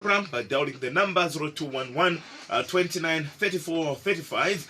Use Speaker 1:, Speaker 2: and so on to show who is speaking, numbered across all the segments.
Speaker 1: Dialing the number 0211 29 34 35.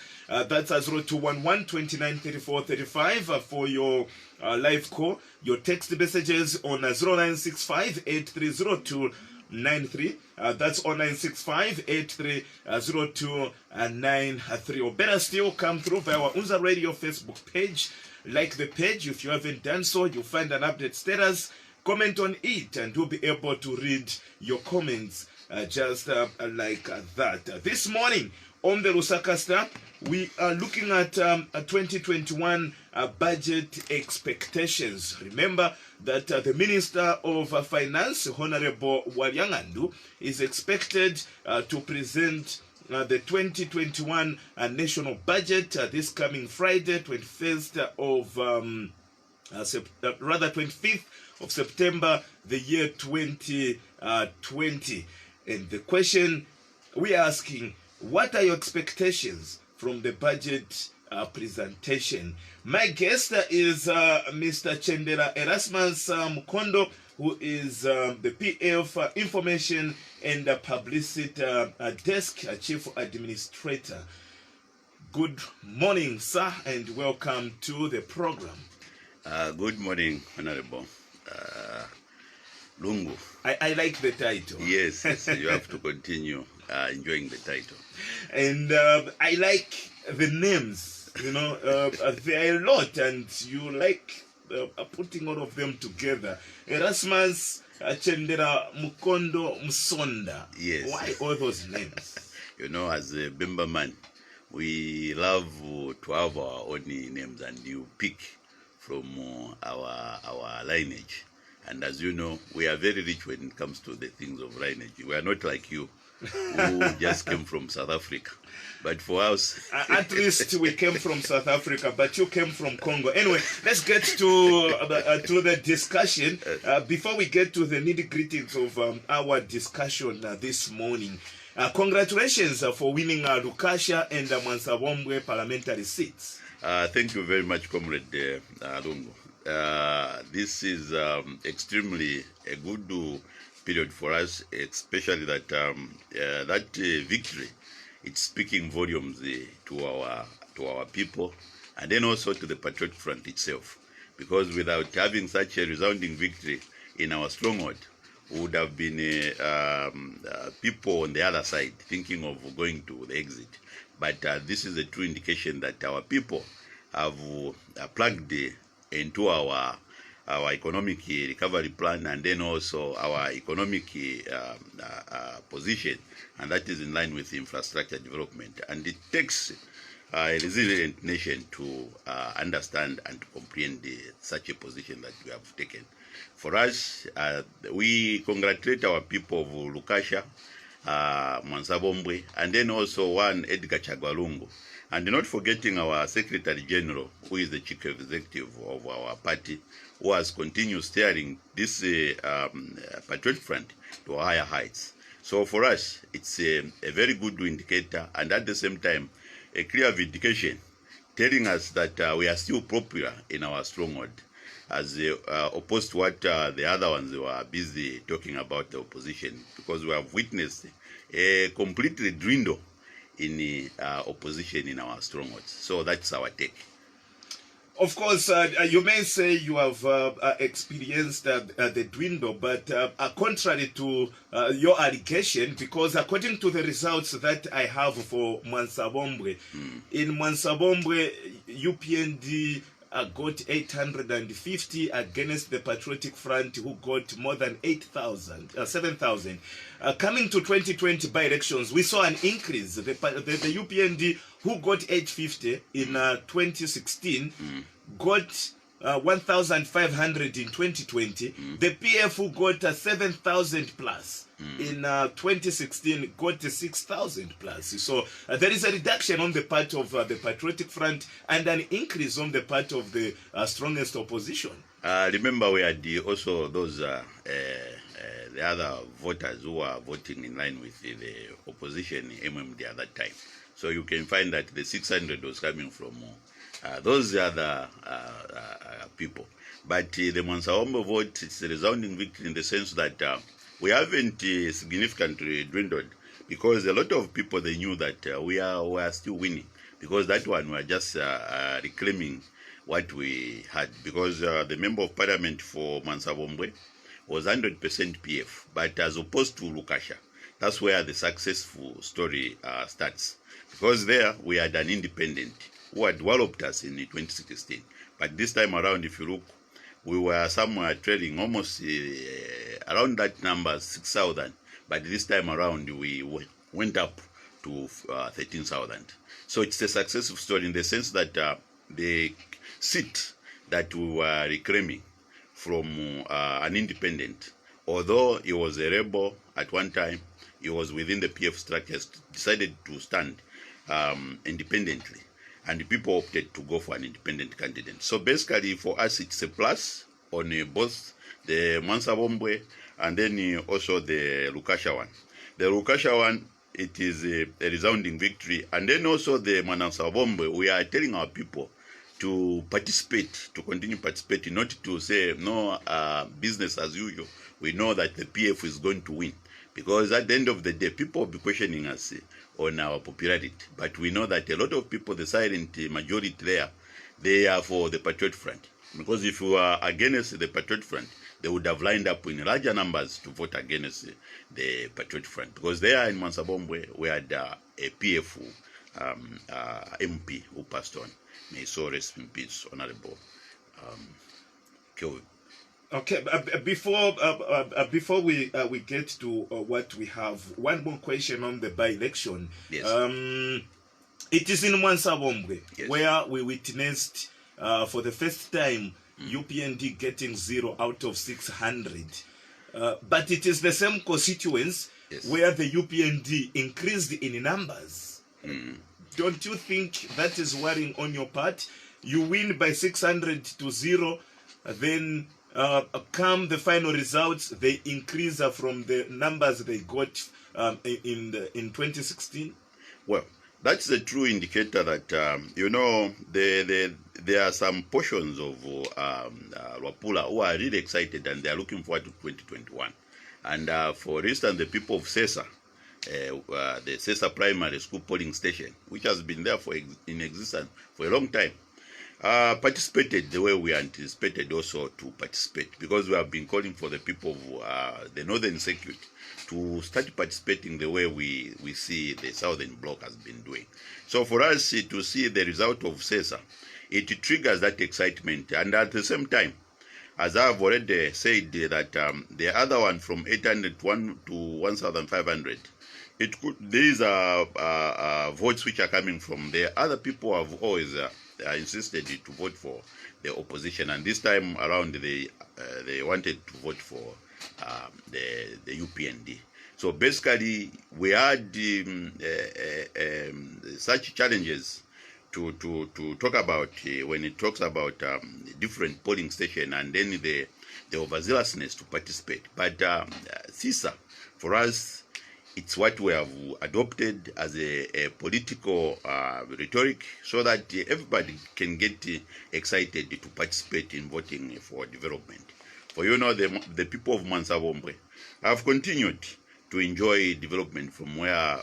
Speaker 1: That's 0211 29 34 35 for your live call. Your text messages on 0965 8302 93. That's 0965 8302 93. Or better still, come through via our Unza Radio Facebook page. Like the page. If you haven't done so, you'll find an update status. Comment on it and we'll be able to read your comments just like that. This morning on the Lusaka Star, we are looking at 2021 budget expectations. Remember that the Minister of Finance, Honorable Walyangandu, is expected to present the 2021 national budget this coming Friday, 21st of 25th of September, the year 2020. And the question we're asking, what are your expectations from the budget presentation? My guest is Mr. Chendela Erasmus Mukondo, who is the PF Information and Publicity Desk Chief Administrator. Good morning, sir, and welcome to the program.
Speaker 2: Good morning, Honorable Lungu.
Speaker 1: I like the title.
Speaker 2: Yes, you have to continue enjoying the title.
Speaker 1: And I like the names, you know, there are a lot, and you like putting all of them together. Erasmus, Chendela, Mukondo, Musonda.
Speaker 2: Yes.
Speaker 1: Why all those names?
Speaker 2: You know, as a Bemba man, we love to have our own names, and you pick from our lineage. And as you know, we are very rich when it comes to the things of lineage. We are not like you, who just came from South Africa. But for us...
Speaker 1: At least we came from South Africa, but you came from Congo. Anyway, let's get to the discussion. Before we get to the nitty-gritties of our discussion this morning, congratulations for winning Lukasha and Mwansabombwe parliamentary seats.
Speaker 2: Thank you very much, Comrade Lungu. This is extremely a good period for us, especially that that victory, it's speaking volumes to our people, and then also to the Patriotic Front itself, because without having such a resounding victory in our stronghold, would have been people on the other side thinking of going to the exit. But this is a true indication that our people have plugged into our economic recovery plan, and then also our economic position, and that is in line with infrastructure development. And it takes a resilient nation to understand and to comprehend such a position that we have taken. For us, we congratulate our people of Lukasha, Mwansabombwe, and then also one Edgar Chagwalungu. And not forgetting our Secretary General, who is the Chief Executive of our party, who has continued steering this Patriotic Front to higher heights. So for us, it's a very good indicator, and at the same time, a clear vindication telling us that we are still popular in our stronghold, as opposed to what the other ones were busy talking about the opposition, because we have witnessed a completely dwindle in the opposition in our strongholds. So that's our take.
Speaker 1: Of course, you may say you have experienced the dwindle, but contrary to your allegation, because according to the results that I have for Mwansabombwe, in Mwansabombwe, UPND got 850 against the Patriotic Front, who got more than 7,000. Coming to 2020 by-elections, we saw an increase. The UPND, who got 850 in 2016, got 1,500 in 2020. The PF, who got 7,000 plus in 2016, got 6,000 plus. So there is a reduction on the part of the Patriotic Front and an increase on the part of the strongest opposition.
Speaker 2: Remember, we had also those the other voters who are voting in line with the opposition MMD at that time. So you can find that the 600 was coming from those other people. But the Mwansabombwe vote, it's a resounding victory in the sense that we haven't significantly dwindled, because a lot of people, they knew that we are still winning, because that one we are just reclaiming what we had, because the member of parliament for Mansabombwe was 100% PF, but as opposed to Lukasha, that's where the successful story starts, because there we had an independent who had walloped us in 2016, but this time around, if you look, we were somewhere trailing almost around that number 6,000, but this time around we went up to 13,000. So it's a successful story in the sense that the seat that we were reclaiming from an independent, although he was a rebel at one time, he was within the PF structures, decided to stand independently, and people opted to go for an independent candidate. So basically for us, it's a plus on both the Mansabombwe and then also the Lukasha one. The Lukasha one, it is a resounding victory. And then also the Mansabombwe, we are telling our people to participate, to continue participating, not to say no business as usual. We know that the PF is going to win, because at the end of the day, people will be questioning us on our popularity. But we know that a lot of people, the silent majority there, they are for the Patriot Front. Because if you are against the Patriot Front, they would have lined up in larger numbers to vote against the Patriot Front. Because there in Mansabombwe, we had a PF MP who passed on. May so rest in peace, Honorable Kafue.
Speaker 1: Okay, before we get to what we have, one more question on the by-election.
Speaker 2: Yes.
Speaker 1: It is in Mansabombwe,
Speaker 2: yes,
Speaker 1: where we witnessed for the first time UPND getting 0 out of 600. But it is the same constituents
Speaker 2: yes,
Speaker 1: where the UPND increased in numbers. Don't you think that is worrying on your part? You win by 600 to 0, then come the final results, they increase from the numbers they got in 2016?
Speaker 2: Well, that's a true indicator that, you know, there are some portions of Wapula who are really excited and they are looking forward to 2021. And for instance, the people of Sesa, the Sesa Primary School polling station, which has been there in existence for a long time, participated the way we anticipated also to participate, because we have been calling for the people of the Northern Circuit to start participating the way we see the Southern Bloc has been doing. So for us to see the result of Sesa, it triggers that excitement. And at the same time, as I've already said, that the other one from 800 to 1,500, these are votes which are coming from there. Other people have always insisted to vote for the opposition, and this time around they wanted to vote for the UPND. So basically, we had such challenges to talk about when it talks about different polling station and then the overzealousness to participate. But CISA, for us, it's what we have adopted as a political rhetoric, so that everybody can get excited to participate in voting for development. For you know, the people of Mansabombwe have continued to enjoy development from where our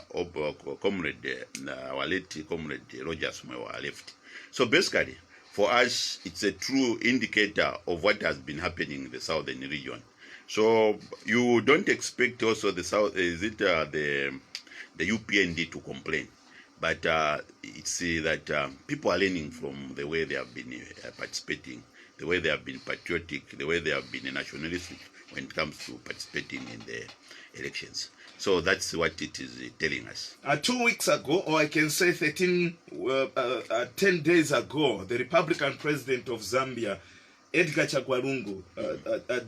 Speaker 2: late comrade Rogers left. So basically, for us, it's a true indicator of what has been happening in the southern region. So you don't expect also the South, is it the UPND to complain, but it's that people are learning from the way they have been participating, the way they have been patriotic, the way they have been nationalistic when it comes to participating in the elections. So that's what it is telling us. 2
Speaker 1: weeks ago, or I can say 10 days ago, the Republican president of Zambia, Edgar Chagwalungu,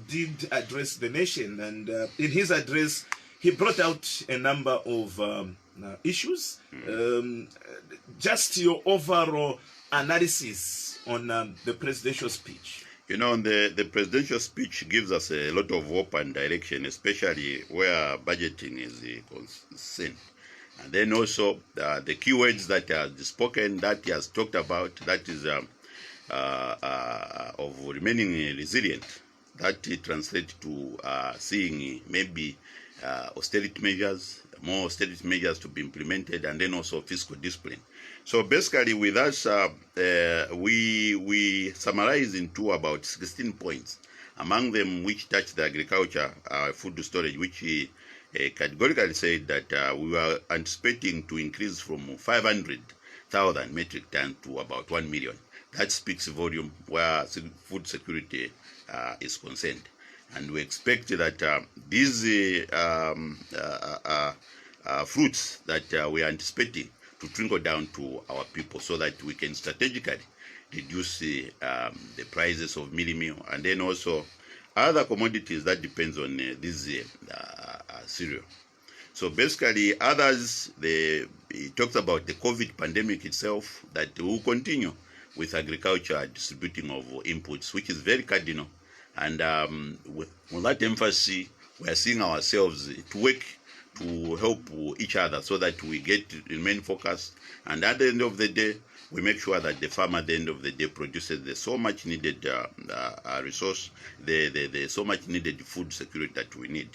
Speaker 1: did address the nation, and in his address he brought out a number of issues. Just your overall analysis on the presidential speech.
Speaker 2: You know, the presidential speech gives us a lot of hope and direction, especially where budgeting is concerned. And then also the keywords that he has spoken, that he has talked about, that is of remaining resilient that translates to seeing maybe austerity measures, more austerity measures to be implemented, and then also fiscal discipline. So basically with us, we summarize into about 16 points, among them which touch the agriculture, food storage, which categorically said that we were anticipating to increase from 500,000 metric tons to about 1 million. That speaks volume where food security is concerned. And we expect that these fruits that we are anticipating to trickle down to our people so that we can strategically reduce the prices of mealie meal and then also other commodities that depends on this cereal. So basically others, he talks about the COVID pandemic itself, that will continue with agriculture distributing of inputs, which is very cardinal. And with that emphasis, we are seeing ourselves to work to help each other so that we remain focused. And at the end of the day, we make sure that the farmer at the end of the day produces the so much needed resource, the so much needed food security that we need.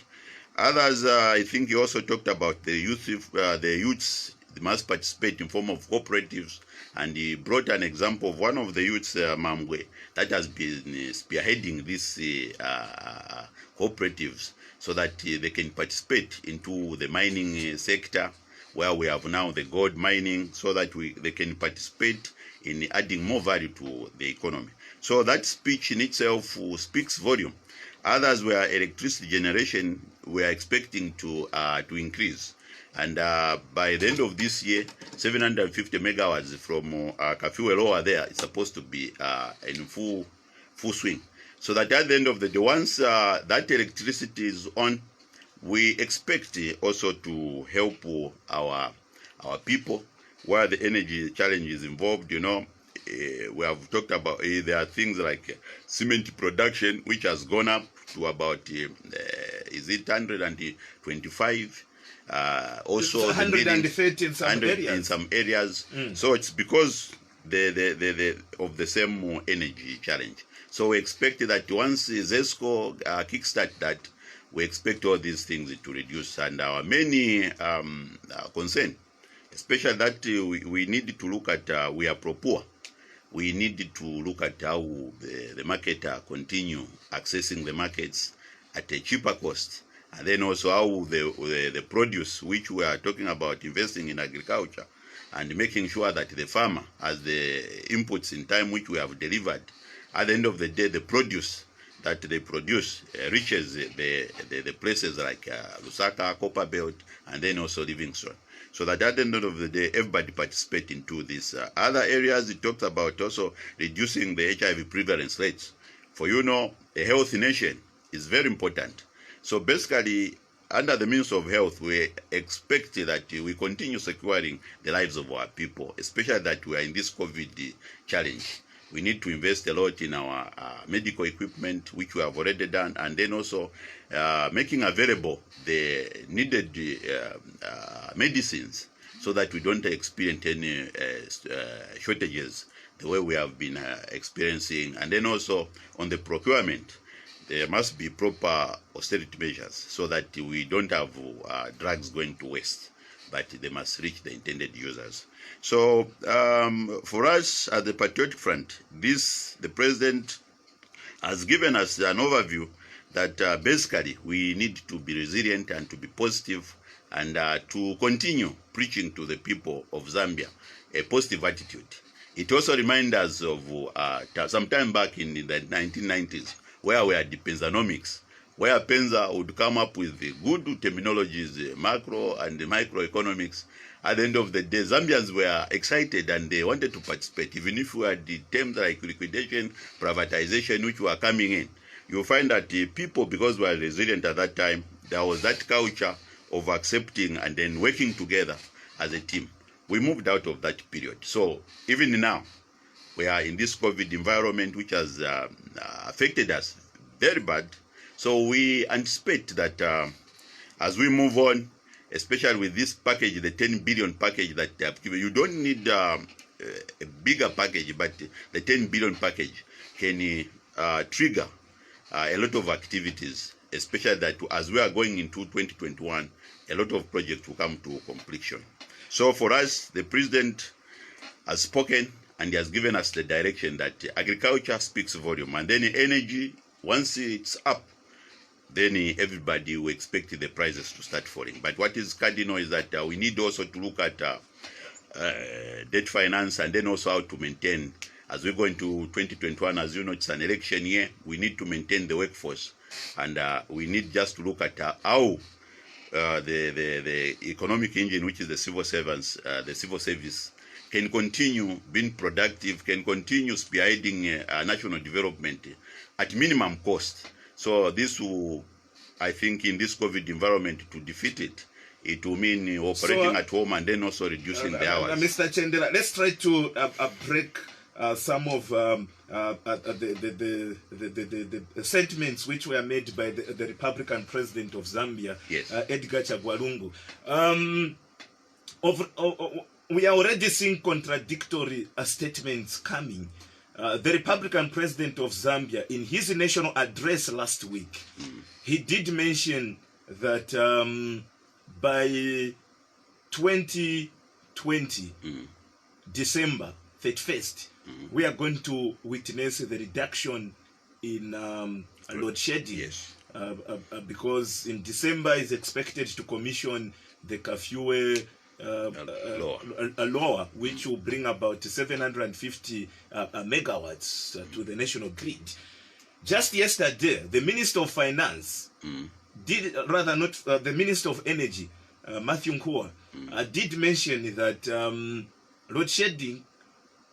Speaker 2: Others, I think you also talked about the youths must participate in form of cooperatives, and he brought an example of one of the youths, Mamwe, that has been spearheading these cooperatives so that they can participate into the mining sector, where we have now the gold mining, so that they can participate in adding more value to the economy. So that speech in itself speaks volume. Others were electricity generation, we are expecting to increase. And by the end of this year, 750 megawatts from Kafue lower there is supposed to be in full swing. So that at the end of the day, once that electricity is on, we expect also to help our people where the energy challenge is involved. You know, we have talked about there are things like cement production, which has gone up to about is it 125? Also
Speaker 1: 130 in some areas.
Speaker 2: In some areas. So it's because of the same energy challenge. So we expect that once ZESCO kickstart that, we expect all these things to reduce. And our main concern, especially that we need to look at, we are pro-poor. We need to look at how the market continue accessing the markets at a cheaper cost. And then also how the produce, which we are talking about investing in agriculture, and making sure that the farmer has the inputs in time which we have delivered. At the end of the day, the produce that they produce reaches the places like Lusaka, Copper Belt, and then also Livingstone. So that at the end of the day, everybody participates into these other areas. It talks about also reducing the HIV prevalence rates. For you know, a healthy nation is very important. So basically, under the Ministry of Health, we expect that we continue securing the lives of our people, especially that we are in this COVID challenge. We need to invest a lot in our medical equipment, which we have already done, and then also making available the needed medicines so that we don't experience any shortages the way we have been experiencing. And then also on the procurement, there must be proper austerity measures so that we don't have drugs going to waste, but they must reach the intended users. So for us at the Patriotic Front, the President has given us an overview that basically we need to be resilient and to be positive and to continue preaching to the people of Zambia a positive attitude. It also reminds us of some time back in the 1990s, where we had Penzanomics, where Penza would come up with the good terminologies, macro and microeconomics. At the end of the day, Zambians were excited and they wanted to participate, even if we had the terms like liquidation, privatization, which were coming in. You'll find that the people, because we were resilient at that time, there was that culture of accepting and then working together as a team. We moved out of that period. So even now, we are in this COVID environment, which has affected us very bad. So we anticipate that as we move on, especially with this package, the 10 billion package that they have given, you don't need a bigger package, but the 10 billion package can trigger a lot of activities, especially that as we are going into 2021, a lot of projects will come to completion. So for us, the president has spoken and he has given us the direction that agriculture speaks volume, and then energy, once it's up, then everybody will expect the prices to start falling. But what is cardinal is that we need also to look at debt finance, and then also how to maintain, as we go into 2021, as you know, it's an election year, we need to maintain the workforce, and we need just to look at how the economic engine, which is the civil servants, the civil service, can continue being productive, can continue spearheading national development at minimum cost. So this will, I think, in this COVID environment, to defeat it, it will mean operating at home and then also reducing the hours.
Speaker 1: Mr. Chendela, let's try to break some of the sentiments which were made by the Republican President of Zambia,
Speaker 2: Yes.
Speaker 1: Edgar Chagwa Lungu. We are already seeing contradictory statements coming. The Republican President of Zambia, in his national address last week, he did mention that by 2020, December 31st, we are going to witness the reduction in load shedding.
Speaker 2: Yes.
Speaker 1: Because in December is expected to commission the Kafue lower, which will bring about 750 megawatts to the national grid. Just yesterday, the Minister of Finance the Minister of Energy, Matthew Nkua, did mention that load shedding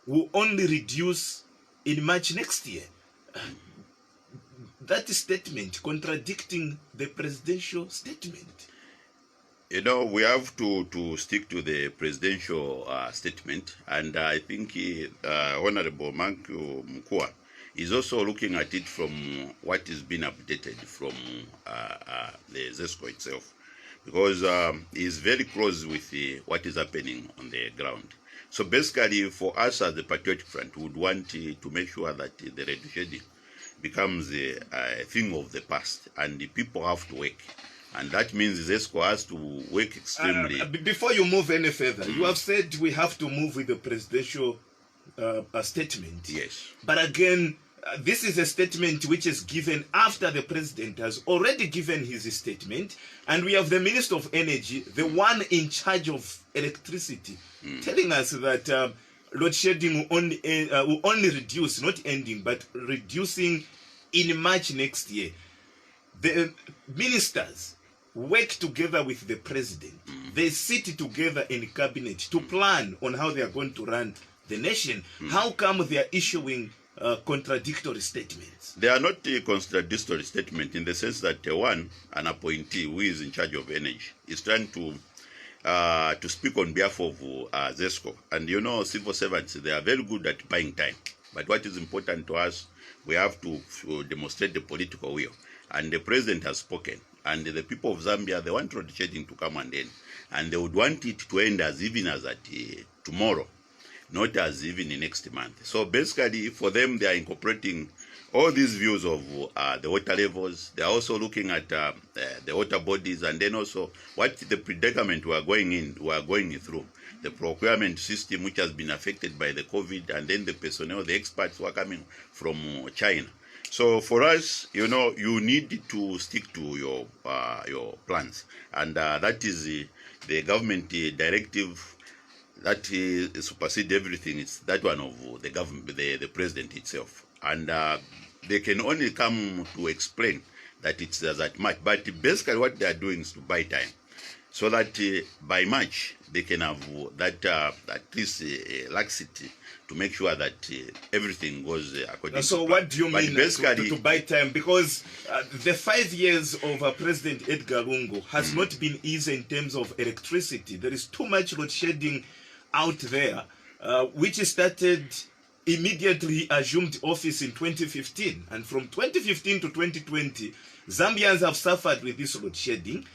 Speaker 1: will only reduce in March next year. That statement contradicting the presidential statement.
Speaker 2: You know, we have to stick to the presidential statement, and I think Honorable Matthew Nkua is also looking at it from what is being updated from the ZESCO itself, because he's very close with what is happening on the ground. So basically, for us as the Patriotic Front, we would want to make sure that the load shedding becomes a thing of the past, and the people have to work. And that means ZESCO has to work extremely.
Speaker 1: Before you move any further, you have said we have to move with the presidential statement.
Speaker 2: Yes.
Speaker 1: But again, this is a statement which is given after the president has already given his statement, and we have the Minister of Energy, the one in charge of electricity, telling us that load shedding will only reduce, not ending, but reducing in March next year. The ministers work together with the president. They sit together in cabinet to plan on how they are going to run the nation. How come they are issuing contradictory statements?
Speaker 2: They are not a contradictory statement in the sense that an appointee who is in charge of energy is trying to speak on behalf of ZESCO. And you know, civil servants, they are very good at buying time. But what is important to us, we have to demonstrate the political will. And the president has spoken. And the people of Zambia, they want load shedding to come and end. And they would want it to end as even as at tomorrow, not as even in next month. So basically, for them, they are incorporating all these views of the water levels. They are also looking at the water bodies, and then also what the predicament we are going through, the procurement system which has been affected by the COVID, and then the personnel, the experts who are coming from China. So for us, you know, you need to stick to your plans, and that is the government directive that supersedes everything. It's that one of the government, the president itself, and they can only come to explain that it's that much. But basically, what they are doing is to buy time, so that by March they can have that at least laxity to make sure that everything goes according to plan.
Speaker 1: So what do you mean to buy time? Because the 5 years of President Edgar Lungu has not been easy in terms of electricity. There is too much load shedding out there, which started immediately he assumed office in 2015. And from 2015 to 2020, Zambians have suffered with this load shedding.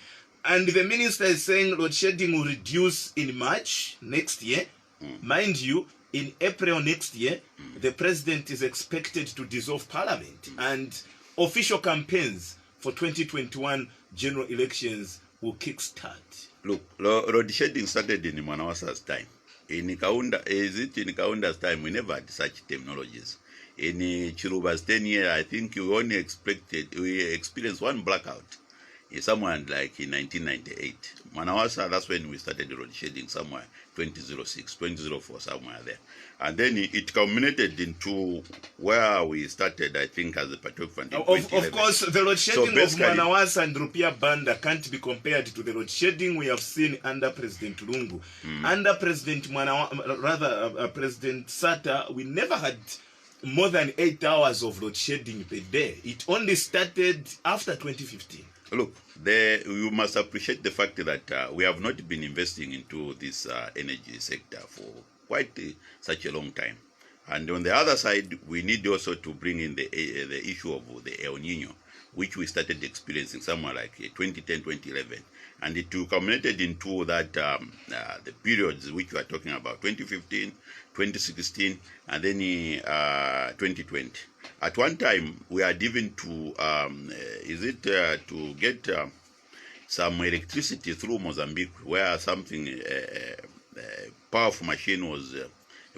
Speaker 1: And the minister is saying load shedding will reduce in March next year. Mind you, in April next year, the president is expected to dissolve parliament. And official campaigns for 2021 general elections will kickstart?
Speaker 2: Look, road shedding started in Mwanawasa's time. In Kaunda's time, we never had such technologies. In Chiruba's 10 years, I think we experienced one blackout. Somewhere like in 1998. Mwanawasa, that's when we started road shedding, somewhere 2006, 2004, somewhere there. And then it culminated into where we started, I think, as a Patriot Fund in
Speaker 1: Of course, the road shedding of Mwanawasa and Rupia Banda can't be compared to the road shedding we have seen under President Lungu. Under President President Sata, we never had more than 8 hours of load shedding per day. It only started after 2015.
Speaker 2: Look, you must appreciate the fact that we have not been investing into this energy sector for quite such a long time. And on the other side, we need also to bring in the issue of the El Nino, which we started experiencing somewhere like 2010, 2011. And it culminated into that the periods which we are talking about, 2015, 2016, and then 2020. At one time, we had even to, to get some electricity through Mozambique, where something, powerful machine was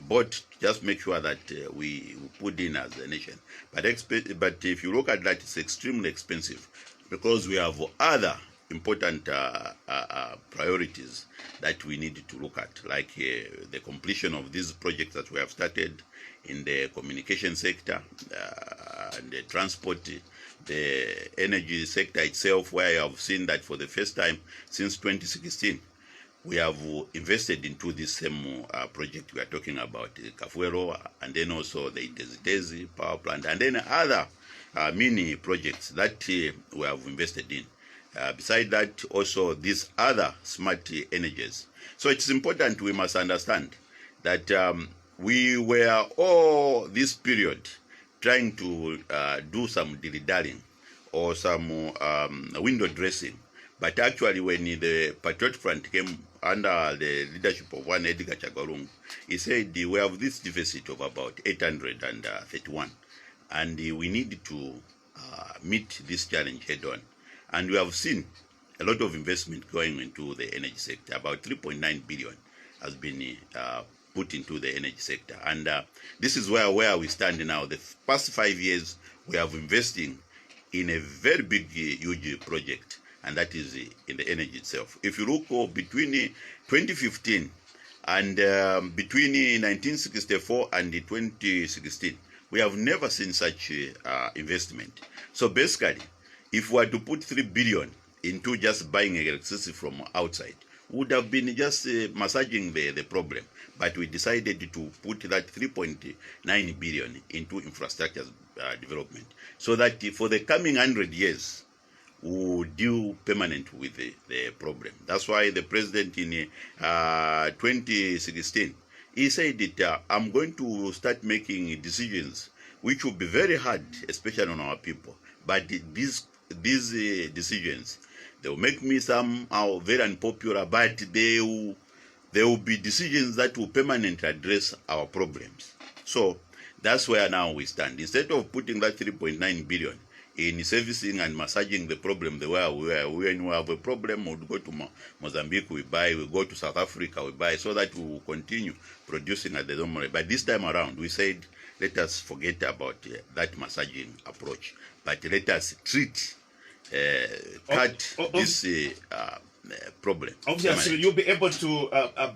Speaker 2: bought to just make sure that we put in as a nation. But if you look at that, it's extremely expensive because we have other important priorities that we need to look at, like the completion of these projects that we have started in the communication sector, and the transport, the energy sector itself, where I have seen that for the first time since 2016, we have invested into this same project we are talking about, Kafue, and then also the Itezi power plant, and then other mini projects that we have invested in. Beside that, also these other smart energies. So it's important, we must understand that we were all this period trying to do some dilly-dallying or some window dressing. But actually, when the Patriot Front came under the leadership of one Edgar Chagorung, he said we have this deficit of about 831, and we need to meet this challenge head-on. And we have seen a lot of investment going into the energy sector. About 3.9 billion has been put into the energy sector. And this is where we stand now. The past 5 years, we have investing in a very big, huge project, and that is in the energy itself. If you look between 2015 and between 1964 and 2016, we have never seen such investment. So basically, if we were to put 3 billion into just buying electricity from outside, would have been just massaging the problem. But we decided to put that 3.9 billion into infrastructure development, so that for the coming 100 years, we will deal permanent with the problem. That's why the president in 2016, he said that I'm going to start making decisions which will be very hard, especially on our people. But these decisions, they will make me somehow very unpopular, but they will be decisions that will permanently address our problems. So that's where now we stand. Instead of putting that 3.9 billion in servicing and massaging the problem the way when we have a problem, we'll go to Mozambique, we buy, we go to South Africa, we buy, so that we will continue producing at the normal rate. But this time around, we said, let us forget about that massaging approach, but let us treat, cut this problem.
Speaker 1: Obviously, you'll be able to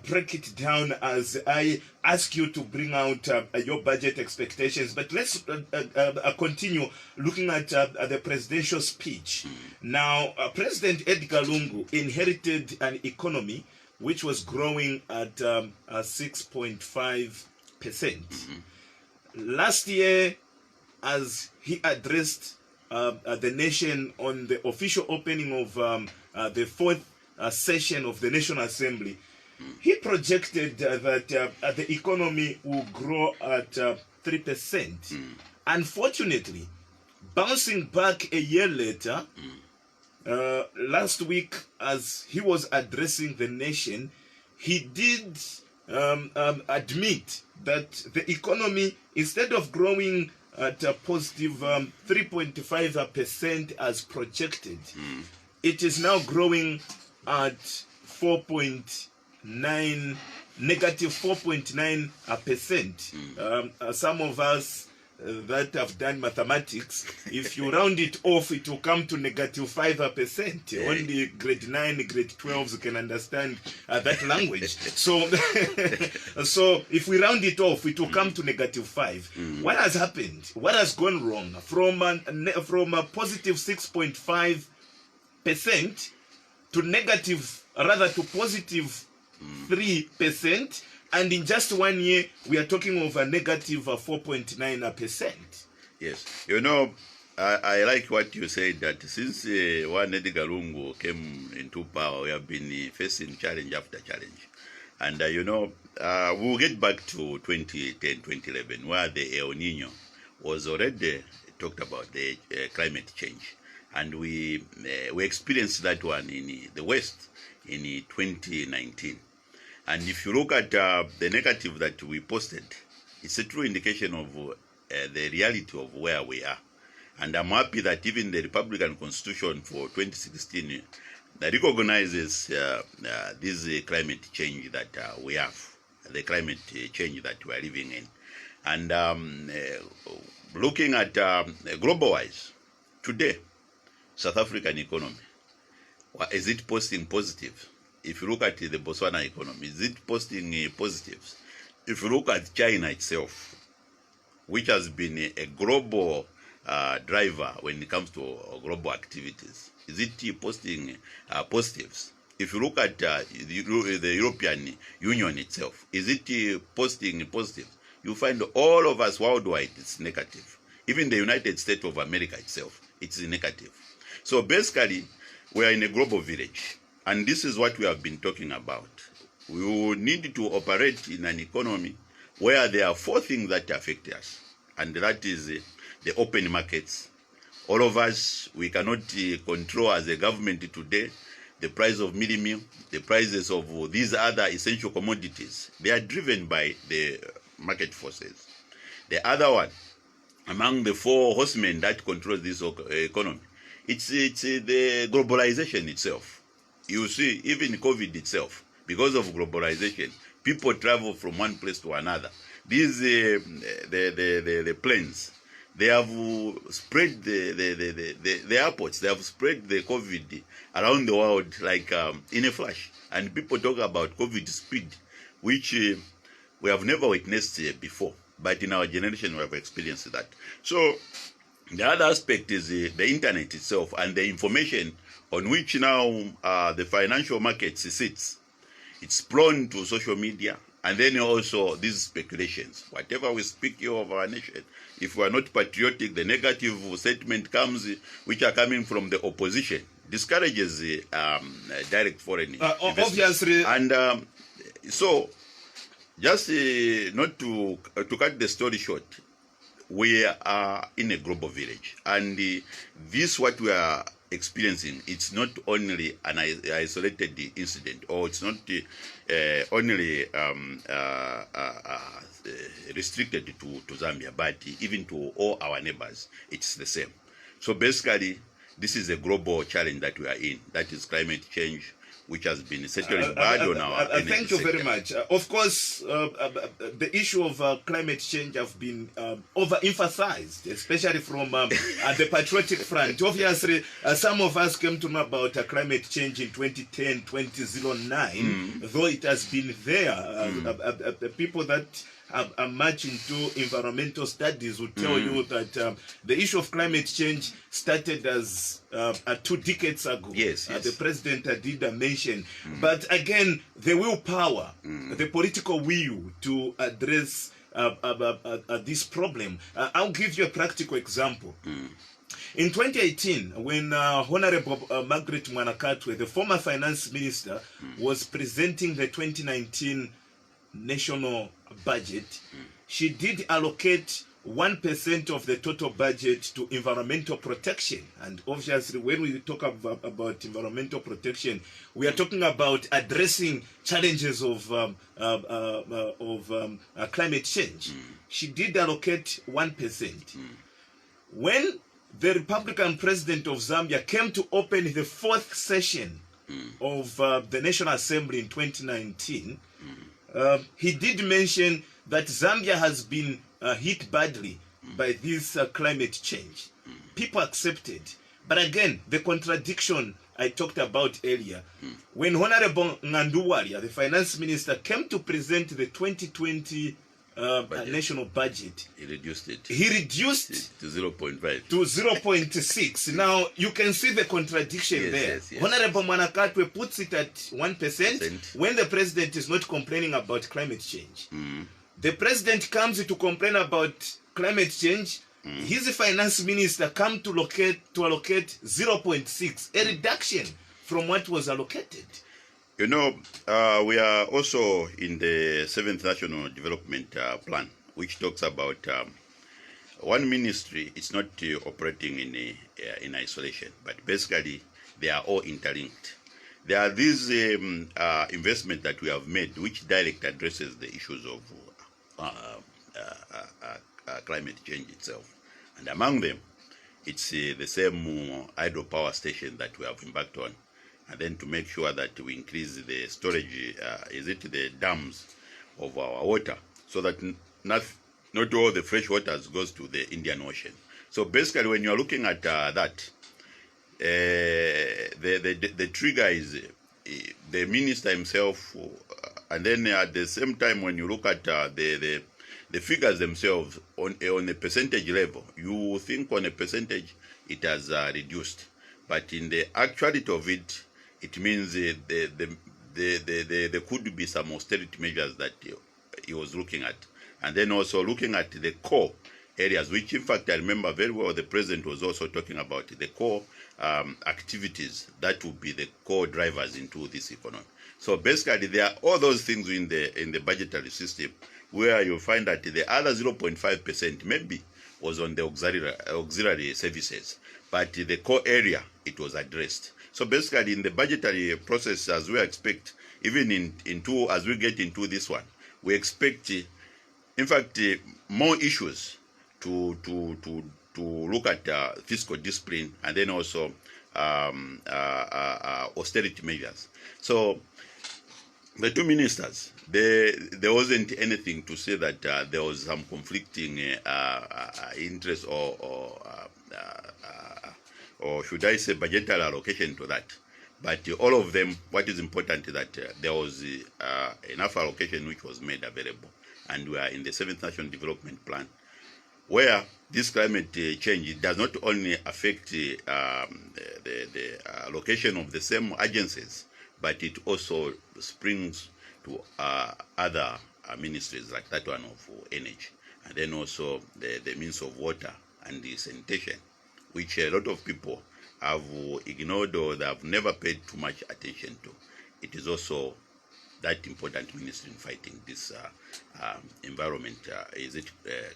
Speaker 1: break it down as I ask you to bring out your budget expectations. But let's continue looking at the presidential speech. Now, President Edgar Lungu inherited an economy which was growing at 6.5%. Last year, as he addressed the nation on the official opening of the fourth session of the National Assembly, he projected that the economy will grow at 3%. Unfortunately, bouncing back a year later, last week, as he was addressing the nation, he did admit that the economy, instead of growing at a positive 3.5% as projected. It is now growing at 4.9, negative 4.9%. Some of us that have done mathematics, if you round it off, it will come to negative 5%. Only grade 9, grade 12s can understand that language. So, so if we round it off, it will come to negative 5. What has happened? What has gone wrong? From a positive 6.5% to negative, rather to positive 3%. And in just 1 year, we are talking of a negative 4.9%.
Speaker 2: Yes. You know, I like what you said, that since one Edgar Lungu came into power, we have been facing challenge after challenge. And, you know, we'll get back to 2010, 2011, where the El Nino was already talked about, the climate change. And we experienced that one in the West in 2019. And if you look at the negative that we posted, it's a true indication of the reality of where we are. And I'm happy that even the Republican Constitution for 2016 that recognizes this climate change that we have, the climate change that we are living in. And looking at global-wise, today, South African economy, is it posting positive? If you look at the Botswana economy, is it posting positives? If you look at China itself, which has been a global driver when it comes to global activities, is it posting positives? If you look at the European Union itself, is it posting positives? You find all of us worldwide, it's negative. Even the United States of America itself, it's negative. So basically, we are in a global village. And this is what we have been talking about. We will need to operate in an economy where there are 4 things that affect us. And that is the open markets. All of us, we cannot control as a government today the price of mealie meal, the prices of these other essential commodities. They are driven by the market forces. The other one, among the 4 horsemen that control this economy, it's the globalization itself. You see, even COVID itself, because of globalization, people travel from one place to another. These the planes, they have spread the airports. They have spread the COVID around the world like in a flash. And people talk about COVID speed, which we have never witnessed before. But in our generation, we have experienced that. So the other aspect is the internet itself and the information on which now the financial markets sits. It's prone to social media, and then also these speculations. Whatever we speak here of our nation, if we are not patriotic, the negative statement comes, which are coming from the opposition, discourages direct foreign investment.
Speaker 1: Obviously.
Speaker 2: And so, just not to cut the story short, we are in a global village, and this what we are experiencing, it's not only an isolated incident, or it's not only restricted to Zambia, but even to all our neighbors, it's the same. So basically, this is a global challenge that we are in, that is climate change, which has been settling bad on our energy
Speaker 1: thank you
Speaker 2: sector.
Speaker 1: very much. Of course, the issue of climate change have been overemphasized, especially from the patriotic front. Obviously, some of us came to know about climate change in 2010, 2009, though it has been there. The people that are much into environmental studies will tell you that the issue of climate change started as 2 decades ago.
Speaker 2: Yes.
Speaker 1: The president did mention. But again, the willpower, the political will to address this problem. I'll give you a practical example. In 2018, when Honorable Margaret Mwanakatwe, the former finance minister, was presenting the 2019 national budget, she did allocate 1% of the total budget to environmental protection. And obviously, when we talk about environmental protection, we are talking about addressing challenges of climate change. She did allocate 1%. When the Republican president of Zambia came to open the 4th session of the National Assembly in 2019, he did mention that Zambia has been hit badly by this climate change. People accepted. But again, the contradiction I talked about earlier, when Honorable Nganduwalia, the finance minister, came to present the 2020 national budget,
Speaker 2: he reduced it.
Speaker 1: He reduced
Speaker 2: to 0.5.
Speaker 1: To 0.6. Now, you can see the contradiction there.
Speaker 2: Yes.
Speaker 1: Honorable Manakatwe puts it at 1% when the president is not complaining about climate change. The president comes to complain about climate change. His finance minister comes to allocate 0.6, a reduction from what was allocated.
Speaker 2: You know, we are also in the 7th National Development Plan, which talks about one ministry. It's not operating in isolation, but basically they are all interlinked. There are these investments that we have made, which directly addresses the issues of climate change itself. And among them, it's the same hydropower station that we have embarked on. And then to make sure that we increase the storage, the dams of our water, so that not all the fresh waters goes to the Indian Ocean. So basically, when you're looking at that, the trigger is the minister himself, and then at the same time, when you look at the figures themselves on a percentage level, you think on a percentage it has reduced, but in the actuality of it, it means there could be some austerity measures that he was looking at, and then also looking at the core areas, which in fact I remember very well. The president was also talking about the core activities that would be the core drivers into this economy. So basically, there are all those things in the budgetary system where you find that the other 0.5% maybe was on the auxiliary services, but the core area, it was addressed. So basically, in the budgetary process, as we expect, even as we get into this one, we expect, in fact, more issues to look at fiscal discipline, and then also austerity measures. So the two ministers, there wasn't anything to say that there was some conflicting interest or should I say budgetary allocation to that. But all of them, what is important is that there was enough allocation which was made available. And we are in the 7th National Development Plan, where this climate change does not only affect the allocation of the same agencies, but it also springs to other ministries, like that one of energy, and then also the means of water and the sanitation, which a lot of people have ignored or they have never paid too much attention to. It is also that important ministry in fighting this environment,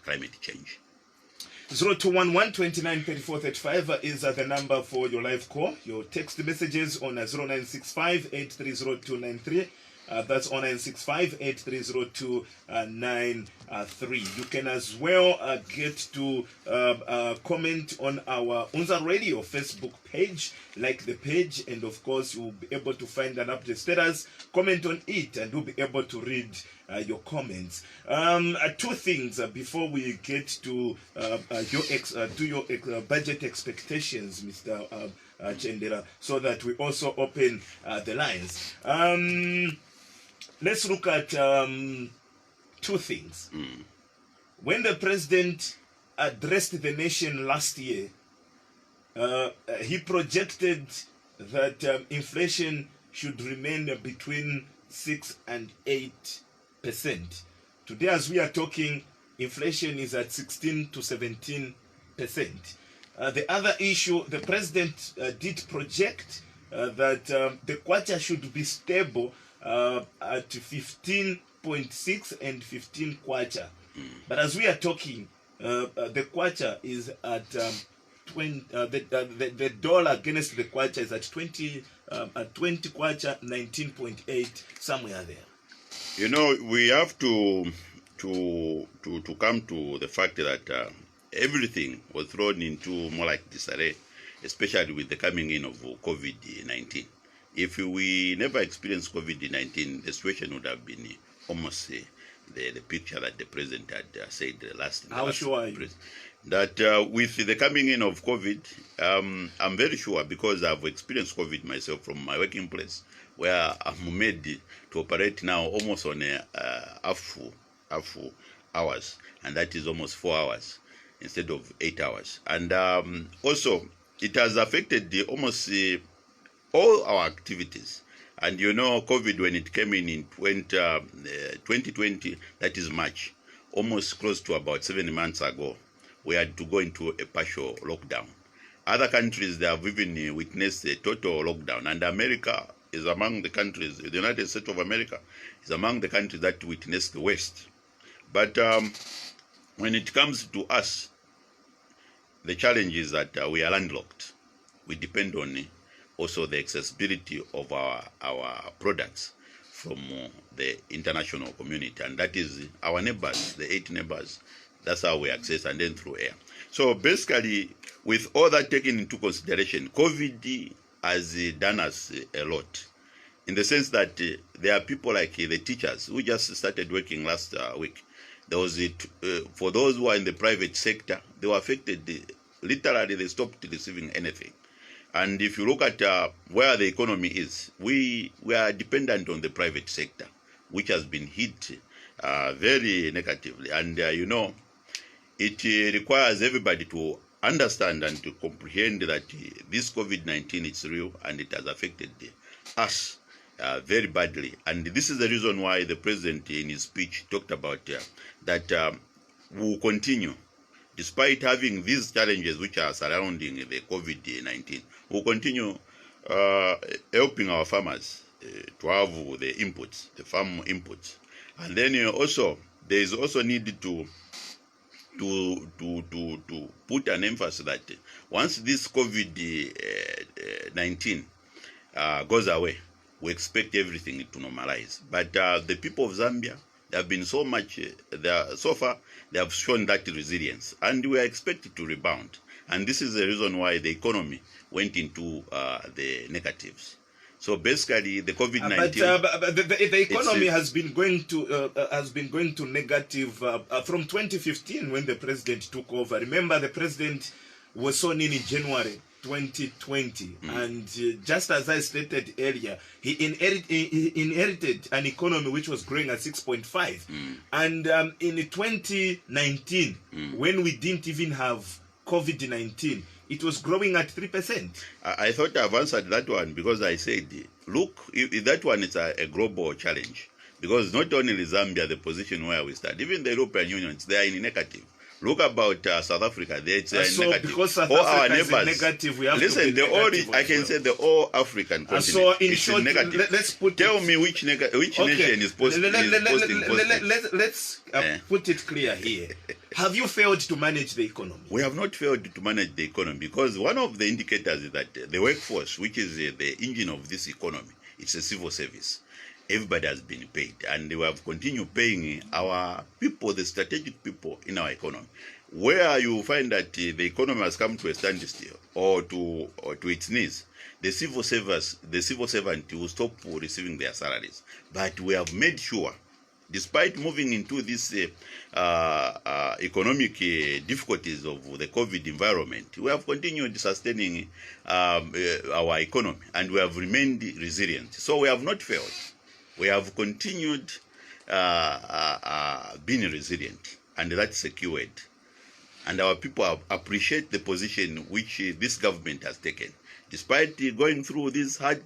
Speaker 2: climate change.
Speaker 1: 0211-293435 is the number for your live call. Your text messages on 0965-830293. That's 0965-830293. You can as well get to comment on our Unza Radio Facebook page, like the page, and of course you'll be able to find an update status, comment on it, and we'll be able to read your comments. Two things before we get to your budget expectations, Mr. Chendela, so that we also open the lines. Let's look at two things. When the president addressed the nation last year, he projected that inflation should remain between 6 and 8%. Today, as we are talking, inflation is at 16 to 17%. The other issue, the president did project that the kwacha should be stable at 15.6 and 15 kwacha. But as we are talking, the kwacha is at 20. The dollar against the kwacha is at 20. At 20 kwacha, 19.8, somewhere there.
Speaker 2: You know, we have to come to the fact that everything was thrown into more like disarray, especially with the coming in of COVID-19. If we never experienced COVID-19, the situation would have been almost the picture that the president had said last.
Speaker 1: How sure are you?
Speaker 2: That with the coming in of COVID, I'm very sure, because I've experienced COVID myself from my working place, where I'm made to operate now almost on a half hours, and that is almost 4 hours instead of 8 hours. And also, it has affected almost all our activities. And you know, COVID, when it came in 2020, that is March, almost close to about 7 months ago, we had to go into a partial lockdown. Other countries, they have even witnessed a total lockdown, and America is among the countries, the United States of America is among the countries that witnessed the worst. But when it comes to us, the challenge is that we are landlocked. We depend on also the accessibility of our products from the international community, and that is our neighbors, the 8 neighbors. That's how we access, and then through air. So basically, with all that taken into consideration, COVID has done us a lot, in the sense that there are people like the teachers who just started working last week. There was for those who are in the private sector, they were affected. Literally, they stopped receiving anything. And if you look at where the economy is, we are dependent on the private sector, which has been hit very negatively. And you know, it requires everybody to understand and to comprehend that this COVID-19 is real, and it has affected us very badly. And this is the reason why the president in his speech talked about that we will continue, despite having these challenges which are surrounding the COVID-19, we'll continue helping our farmers to have the inputs, the farm inputs. And then also, there is also need to put an emphasis that once this COVID-19 goes away, we expect everything to normalize. But the people of Zambia, they have been so far, they have shown that resilience, and we are expected to rebound. And this is the reason why the economy went into the negatives. So basically, the COVID-19.
Speaker 1: But the economy has been going to negative from 2015 when the president took over. Remember, the president was sworn in January 2020, and just as I stated earlier, he inherited an economy which was growing at 6.5, and in 2019, when we didn't even have COVID-19, it was growing at 3%.
Speaker 2: I thought I've answered that one, because I said, look, if that one is a global challenge, because not only Zambia, the position where we start, even the European Union, they are in negative. Look about South Africa, it's negative.
Speaker 1: Because South Africa is negative, we have to be negative.
Speaker 2: I can say the whole African continent
Speaker 1: so in
Speaker 2: is
Speaker 1: short,
Speaker 2: negative.
Speaker 1: Tell
Speaker 2: me which nation is posting positive.
Speaker 1: Let's put it clear here. Have you failed to manage the economy?
Speaker 2: We have not failed to manage the economy, because one of the indicators is that the workforce, which is the engine of this economy, it's a civil service. Everybody has been paid, and we have continued paying our people, the strategic people in our economy. Where you find that the economy has come to a standstill or to its knees, the civil servant will stop receiving their salaries. But we have made sure, despite moving into this economic difficulties of the COVID environment, we have continued sustaining our economy, and we have remained resilient. So we have not failed. We have continued being resilient, and that's secured. And our people appreciate the position which this government has taken, despite going through these hard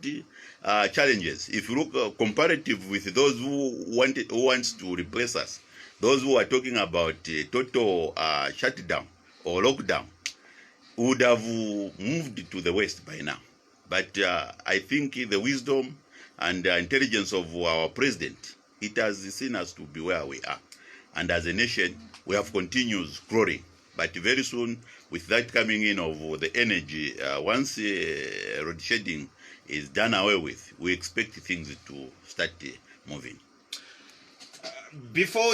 Speaker 2: challenges. If you look comparative with those who wants to replace us, those who are talking about total shutdown or lockdown, would have moved to the West by now. But I think the wisdom and the intelligence of our president, it has seen us to be where we are. and as a nation, we have continued growing. But very soon, with that coming in of the energy, once road shedding is done away with, we expect things to start moving.
Speaker 1: Before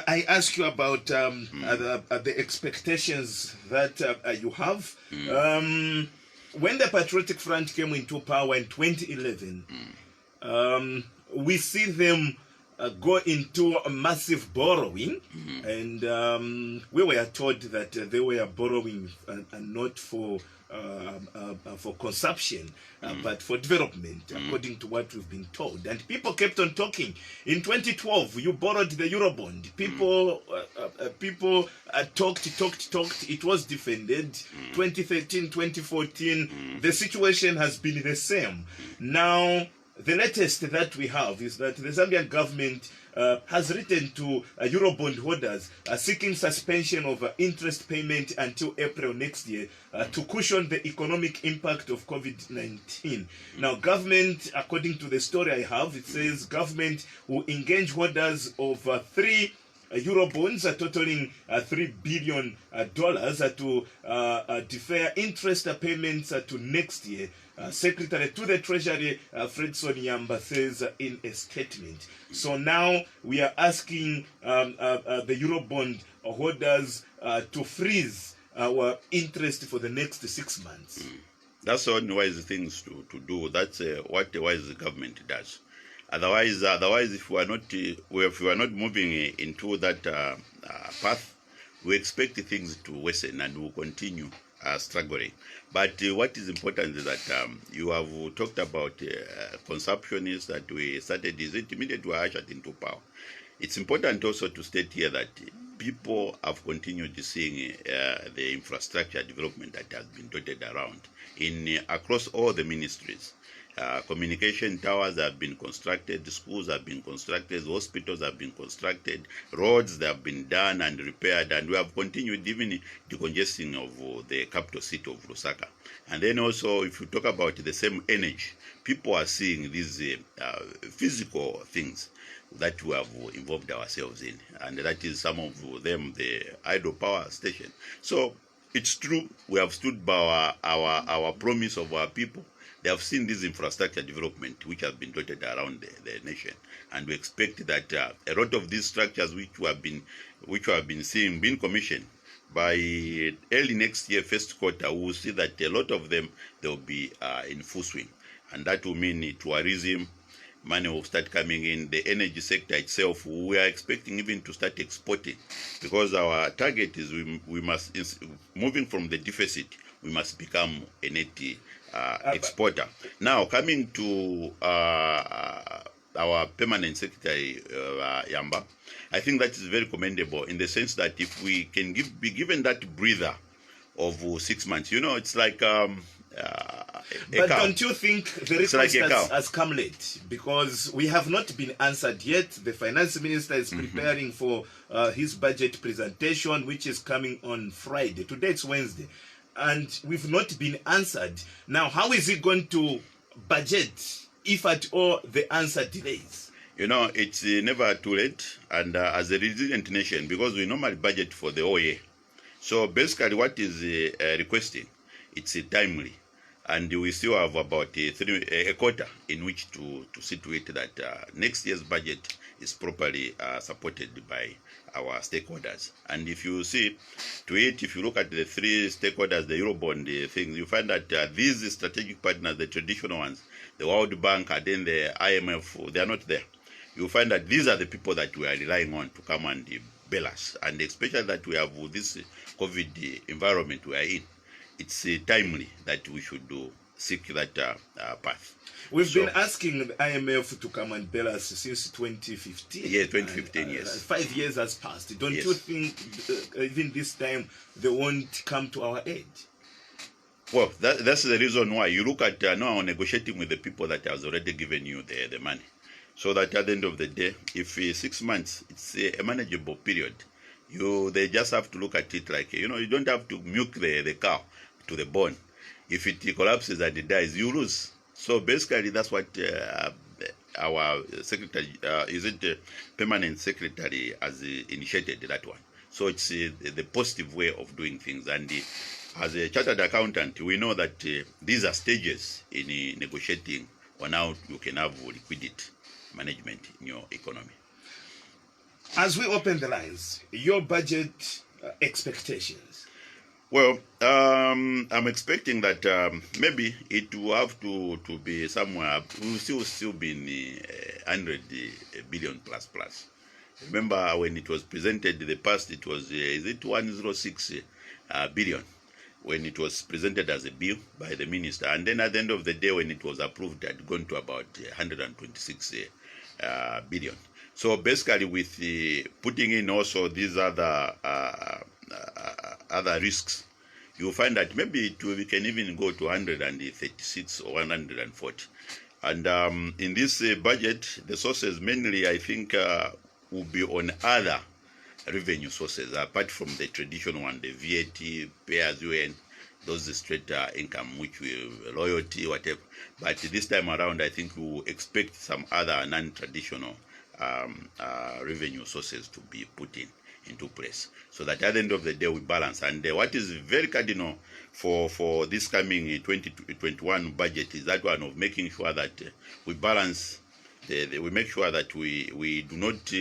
Speaker 1: I ask you about the expectations that you have, when the Patriotic Front came into power in 2011, we see them go into a massive borrowing, and we were told that they were borrowing and not for consumption, but for development, according to what we've been told. And people kept on talking. In 2012, you borrowed the Eurobond. People talked. It was defended. 2013, 2014, the situation has been the same. Now, the latest that we have is that the Zambian government has written to Eurobond holders seeking suspension of interest payment until April next year to cushion the economic impact of COVID-19. Now, government, according to the story I have, it says government will engage holders of 3 Eurobonds totaling $3 billion to defer interest payments to next year. Secretary to the Treasury, Fredson Yamba, says in a statement. So now we are asking the Eurobond holders to freeze our interest for the next 6 months.
Speaker 2: That's one wise things to do. That's what the wise government does. Otherwise, if we are not moving into that path, we expect things to worsen and will continue struggling. But what is important is that you have talked about consumption is that we started is it immediately we ushered into power. It's important also to state here that people have continued seeing the infrastructure development that has been dotted around across all the ministries. Communication towers have been constructed, schools have been constructed, hospitals have been constructed, roads that have been done and repaired, and we have continued even decongesting of the capital city of Lusaka. And then also, if you talk about the same energy, people are seeing these physical things that we have involved ourselves in, and that is some of them the idle power station. So it's true, we have stood by our promise of our people. They have seen this infrastructure development which has been dotted around the nation, and we expect that a lot of these structures which we have been seeing being commissioned by early next year, first quarter, we will see that a lot of them they will be in full swing, and that will mean tourism, money will start coming in. The energy sector itself, we are expecting even to start exporting, because our target is we must, moving from the deficit, we must become a net exporter. Now, coming to our permanent secretary, Yamba, I think that is very commendable in the sense that if we can be given that breather of 6 months, it's like but
Speaker 1: don't you think the request has come late? Because we have not been answered yet. The finance minister is preparing for his budget presentation, which is coming on Friday. Today it's Wednesday. And we've not been answered. Now, how is he going to budget if at all the answer delays?
Speaker 2: It's never too late. And as a resilient nation, because we normally budget for the whole year. So basically what is requesting, it's timely. And we still have about a quarter in which to see to it that next year's budget is properly supported by our stakeholders. And if you see to it, if you look at the 3 stakeholders, the Eurobond things, you find that these strategic partners, the traditional ones, the World Bank and then the IMF, they are not there. You find that these are the people that we are relying on to come and bail us. And especially that we have this COVID environment we are in, it's timely that we should seek that path.
Speaker 1: We've been asking the IMF to come and bail us since 2015.
Speaker 2: Yeah, 2015, yes.
Speaker 1: 5 years has passed. Don't you think even this time they won't come to our aid?
Speaker 2: Well, that's the reason why you look at now negotiating with the people that has already given you the money. So that at the end of the day, if 6 months, it's a manageable period. They just have to look at it like, you don't have to milk the cow to the bone. If it collapses and it dies, you lose. So basically, that's what our secretary, permanent secretary, has initiated that one. So it's the positive way of doing things. And as a chartered accountant, we know that these are stages in negotiating on how you can have liquidity management in your economy.
Speaker 1: As we open the lines, your budget expectations.
Speaker 2: Well, I'm expecting that maybe it will have to be somewhere. We will still be in 100 billion plus. Remember when it was presented in the past, it was is it 106 billion when it was presented as a bill by the minister, and then at the end of the day, when it was approved, it had gone to about 126 billion. So basically, with putting in also these other risks, you will find that maybe we can even go to 136 or 140. And in this budget, the sources mainly, I think, will be on other revenue sources apart from the traditional one, the VAT, pay as you earn, those straight income, which will loyalty, whatever. But this time around, I think we will expect some other non-traditional revenue sources to be put into place, so that at the end of the day we balance. And what is very cardinal for this coming 2021 budget is that one of making sure that we balance. We make sure that we do not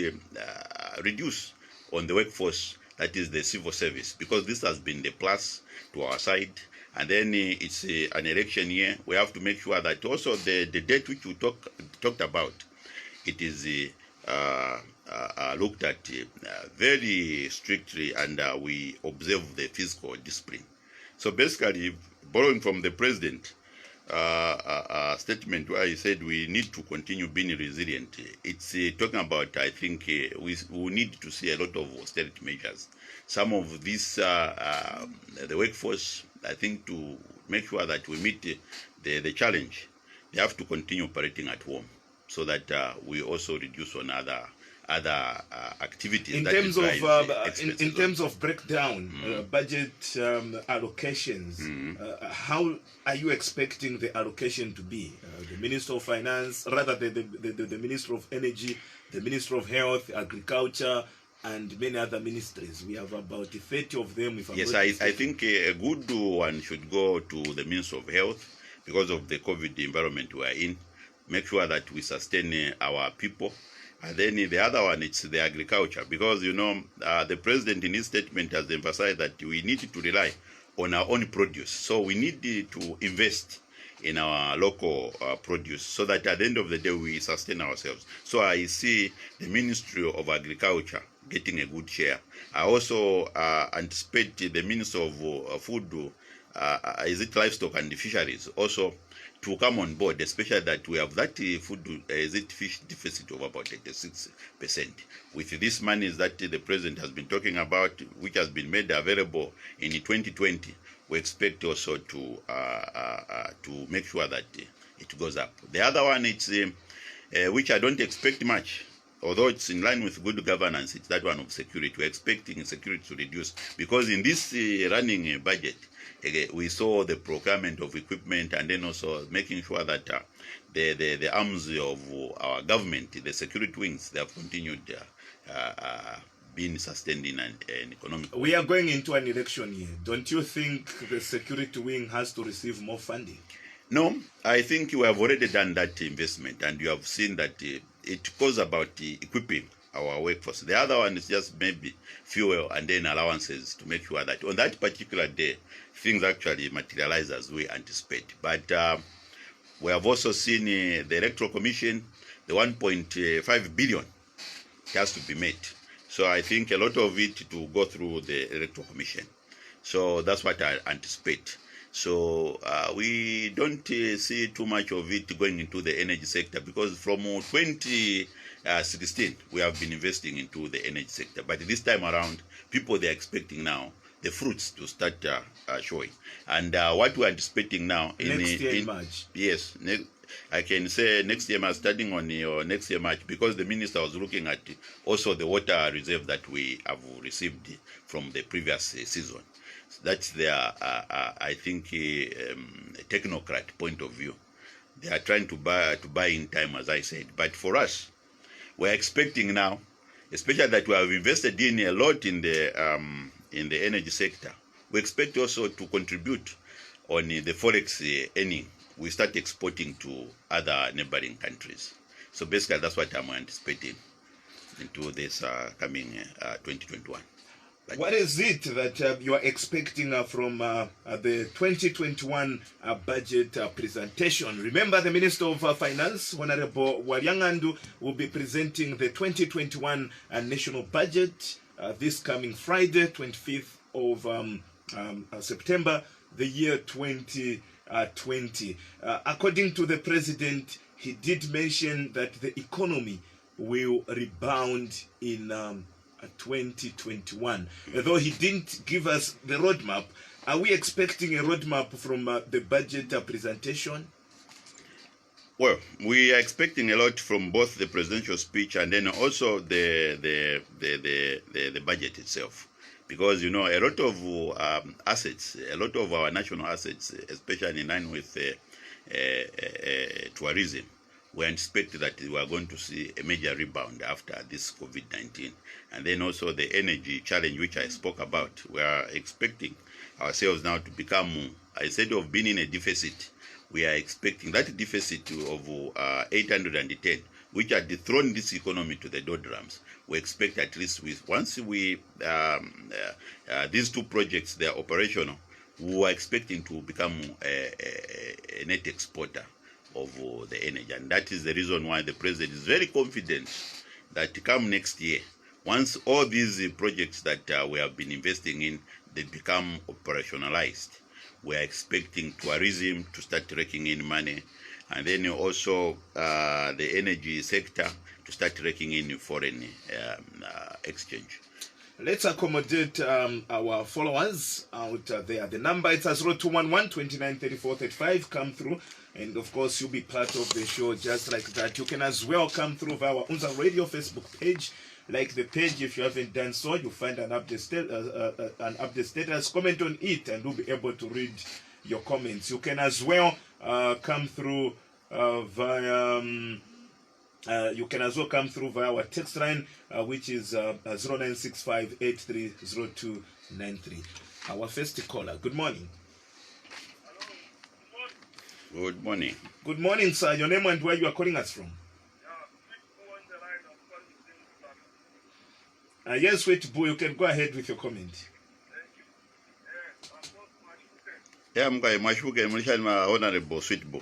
Speaker 2: reduce on the workforce, that is the civil service, because this has been the plus to our side. And then it's an election year. We have to make sure that also the debt which we talked about, it is looked at very strictly, and we observe the fiscal discipline. So basically, borrowing from the president, statement where he said we need to continue being resilient. It's talking about, I think, we need to see a lot of austerity measures. Some of this, the workforce, I think, to make sure that we meet the challenge, they have to continue operating at home, so that we also reduce on other activities.
Speaker 1: In terms of breakdown, budget allocations, how are you expecting the allocation to be? The Minister of Finance, rather the Minister of Energy, the Minister of Health, Agriculture, and many other ministries. We have about 30 of them.
Speaker 2: Yes, I think a good one should go to the Minister of Health, because of the COVID environment we are in. Make sure that we sustain our people. And then the other one, it's the agriculture, because, you know, the president in his statement has emphasized that we need to rely on our own produce. So we need to invest in our local produce, so that at the end of the day we sustain ourselves. So I see the Ministry of Agriculture getting a good share. I also anticipate the Minister of Food, is it Livestock and Fisheries, also to come on board, especially that we have that fish deficit of about 86%. With these monies that the president has been talking about, which has been made available in 2020, we expect also to make sure that it goes up. The other one, it's which I don't expect much, although it's in line with good governance, it's that one of security. We're expecting security to reduce, because in this running budget, we saw the procurement of equipment, and then also making sure that the arms of our government, the security wings, they have continued being sustained in an economic way.
Speaker 1: We are going into an election year. Don't you think the security wing has to receive more funding?
Speaker 2: No, I think we have already done that investment, and you have seen that it goes about equipping our workforce. The other one is just maybe fuel and then allowances to make sure that on that particular day things actually materialize as we anticipate. But we have also seen the Electoral Commission, the 1.5 billion has to be made. So I think a lot of it to go through the Electoral Commission. So that's what I anticipate. So we don't see too much of it going into the energy sector, because from 2016 we have been investing into the energy sector. But this time around, people, they're expecting now the fruits to start showing. And what we're anticipating now
Speaker 1: next year in March.
Speaker 2: Yes, I can say next year, starting on next year March, because the minister was looking at also the water reserve that we have received from the previous season. So that's their, I think, technocrat point of view. They are trying to buy in time, as I said. But for us, we're expecting now, especially that we have invested in a lot in the energy sector. We expect also to contribute on the forex earning. We start exporting to other neighboring countries. So basically, that's what I'm anticipating into this coming 2021.
Speaker 1: What is it that you are expecting from the 2021 budget presentation? Remember, the Minister of Finance, Honorable Waryangandu, will be presenting the 2021 national budget this coming Friday, 25th of September, the year 2020. According to the President, he did mention that the economy will rebound in 2021. Although he didn't give us the roadmap, are we expecting a roadmap from the budget presentation?
Speaker 2: Well, we are expecting a lot from both the presidential speech and then also the budget itself, because a lot of assets, a lot of our national assets, especially in line with tourism, we anticipate that we are going to see a major rebound after this COVID-19. And then also the energy challenge, which I spoke about. We are expecting ourselves now to become, instead of being in a deficit, we are expecting that deficit of 810, which had thrown this economy to the doldrums. We expect at least once we these two projects, they are operational, we are expecting to become a net exporter of the energy. And that is the reason why the President is very confident that come next year, once all these projects that we have been investing in, they become operationalized, we are expecting tourism to start raking in money, and then also the energy sector to start raking in foreign exchange.
Speaker 1: Let's accommodate our followers out there. The number is 0211 29 34 35. Come through, and of course you'll be part of the show just like that. You can as well come through via our Unza Radio Facebook page. Like the page, if you haven't done so, you'll find an update status. Comment on it, and we'll be able to read your comments. You can as well come through via. You can as well come through via our text line, which is 0965830293. Our first caller. Good morning.
Speaker 2: Good morning.
Speaker 1: Good morning, sir. Your name and where you are calling us from? Yes, Sweet Boo, you can go ahead with your comment.
Speaker 2: Yeah, I'm going to Honorable Sweet Boo.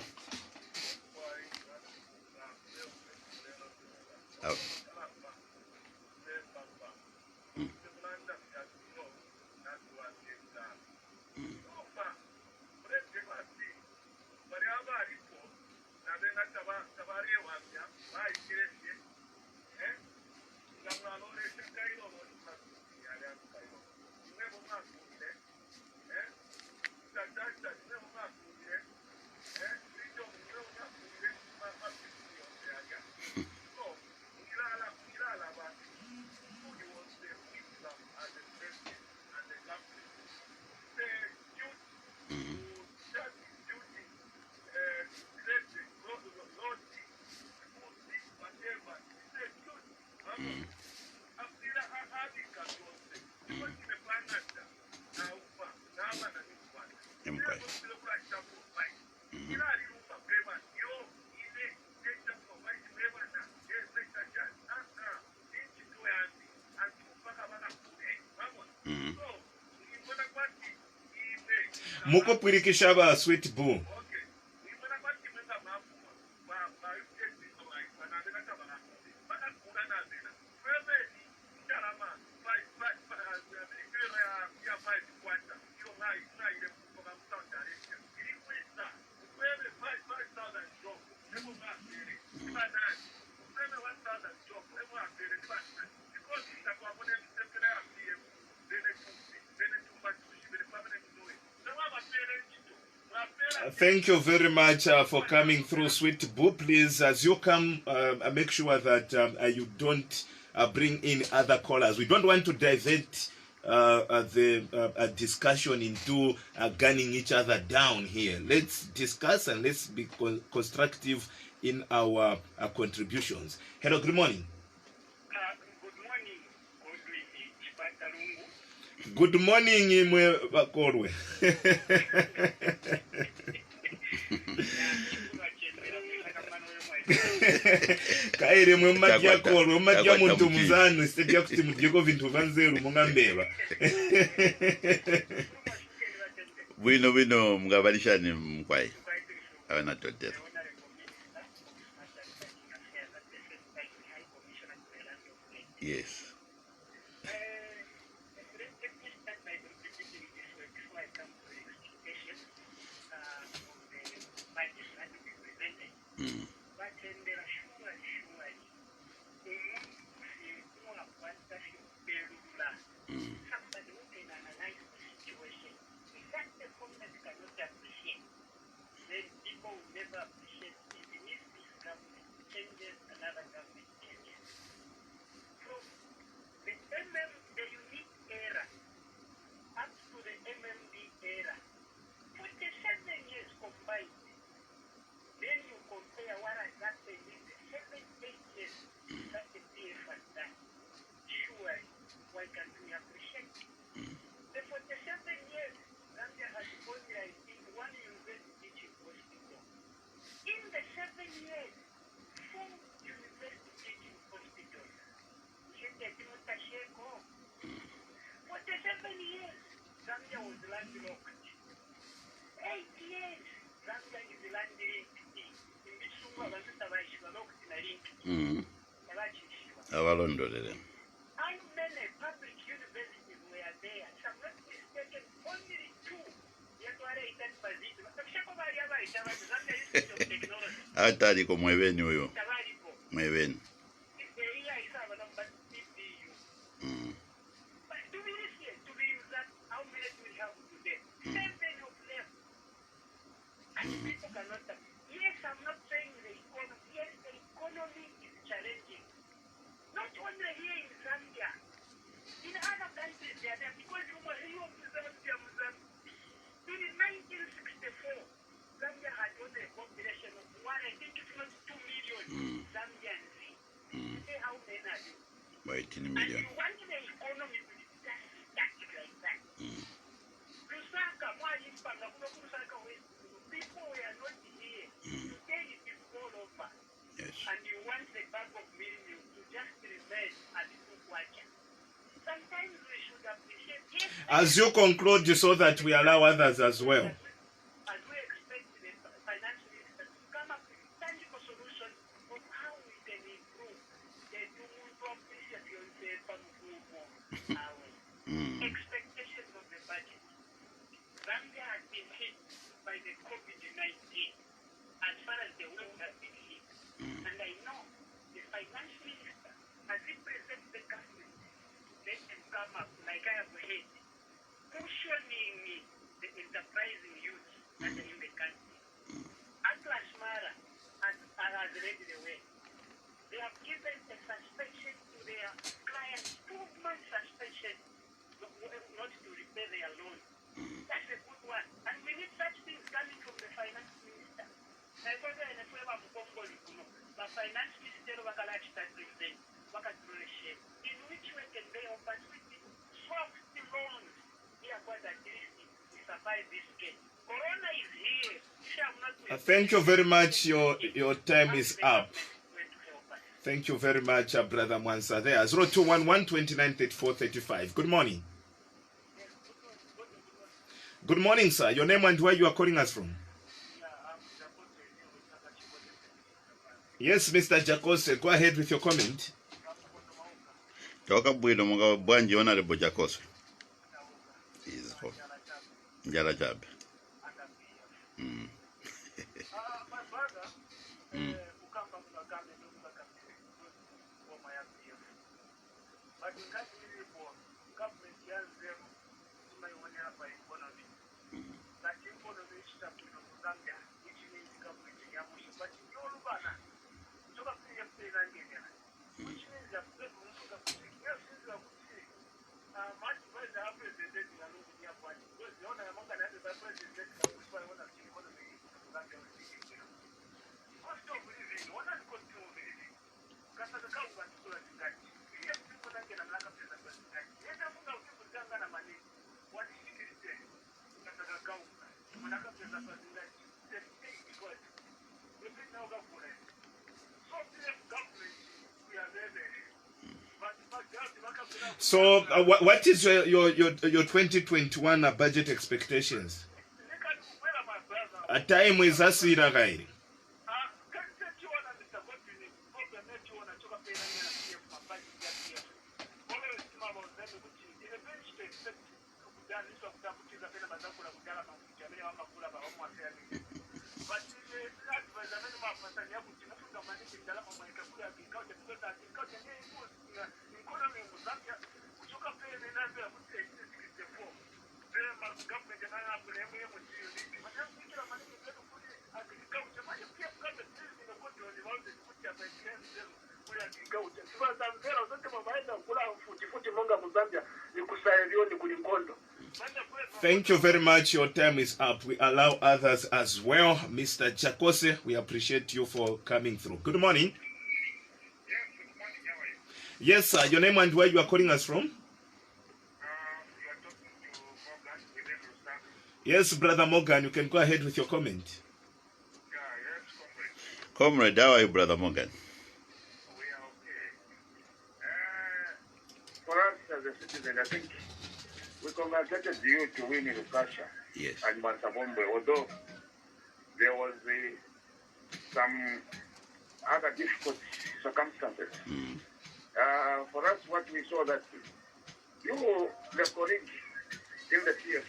Speaker 1: Muko Purikishaba, Sweet Boo. Thank you very much for coming through, Sweet Boo. Please, as you come, make sure that you don't bring in other callers. We don't want to divert the discussion into gunning each other down here. Let's discuss and let's be constructive in our contributions. Hello, good morning. Good morning, Imwe Bakorwe. Kaire mwe magia korwe, magia muntu muzano, stedia kuti mudiko vintu vanzeru mungambeba.
Speaker 2: Bwino mungabalisha mkwai. Abana totero. Yes. Avalondolele.
Speaker 3: How many public universities were there? Some not mistaken, only two.
Speaker 2: Atari ko mweveni huyo. Mweveni.
Speaker 3: Yes, I'm not saying the economy. Yes, the economy is challenging. Not only here in Zambia. In other countries, they are there because you were here in Zambia. In 1964, Zambia had only a population of one, I think it was 2 million Zambians. Say how many are you?
Speaker 2: By 18 million.
Speaker 3: And you want the economy to be just static like that. Lusaka, Lusaka, people were not here. Today it is all over.
Speaker 2: Yes.
Speaker 3: And you want the bag of milk to just remain at the water. Sometimes we should appreciate. Yes,
Speaker 1: As you conclude, so that we allow others as well.
Speaker 3: as we expect the finance minister to come up with tangible solutions of how we can improve the expectations of the budget. Zambia has been hit by the COVID-19 as far as the world has been hit. And I know the finance minister has represented the government. Let them come up like I have heard, cushioning the enterprising youth that are in the country. Atlas Mara has led the way. They have given a suspension to their clients, 2-month suspension, not to repay their loan. That's a good one. And we need such things coming from the finance minister. The finance minister in which way can they offer soft loans here, but at least we survive this case. Corona is here.
Speaker 1: Thank you very much. Your time is up. Thank you very much, Brother Mwansa. There, 0211 29 34 35. Good morning. Good morning, sir. Your name and where you are calling us from? Yes, Mr. Jakose, go ahead with your comment.
Speaker 2: Toka bwino mga bwanji honorable Jakose. Is for Njala Chabe.
Speaker 1: So, what is your 2021 budget expectations? A time is asira gairi. Thank you very much. Your time is up. We allow others as well. Mr. Chakose, we appreciate you for coming through. Good morning.
Speaker 4: Yes, good morning. How are you?
Speaker 1: Yes, sir. Your name and where you are calling us from?
Speaker 4: You are talking to Govt within Lusaka.
Speaker 1: Yes, Brother Morgan, you can go ahead with your comment.
Speaker 4: Yeah, yes, comrade.
Speaker 2: Comrade, how are you, Brother Morgan?
Speaker 4: We are okay. For us as a citizen, I think we congratulated you to win in Lusaka
Speaker 2: Yes.
Speaker 4: and Mansabombe, although there was some other difficult circumstances.
Speaker 2: Mm.
Speaker 4: For us, what we saw that you, the colleague in the TF,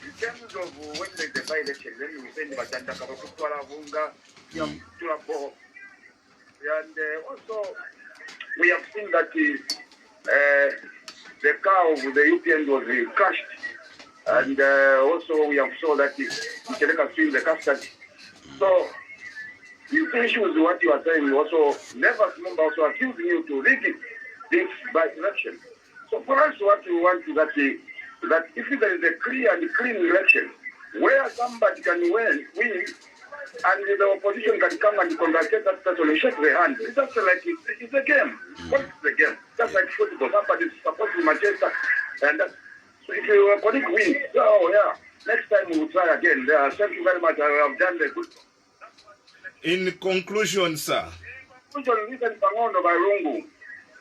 Speaker 4: in terms of when there's a by-election, then you send Batanda Kabakutwala Vunga, Tulabo. And also, we have seen that the car of the UPN was crushed. And also, we have saw that Chendela Erasmus the custody. So, these issues, what you are saying, also, never remember also accusing you to rig this by-election. So for us, what we want is that if there is a clear and clean election, where somebody can win, and the opposition can come and congratulate that person and shake their hand, it's just like it's a game. What is the game? Just like football, somebody is supporting Manchester, and so if your colleague wins, oh yeah, next time we will try again. Thank you very much. I have done the good.
Speaker 1: In conclusion, sir.
Speaker 4: In conclusion, listen, Pangondo by Rungu.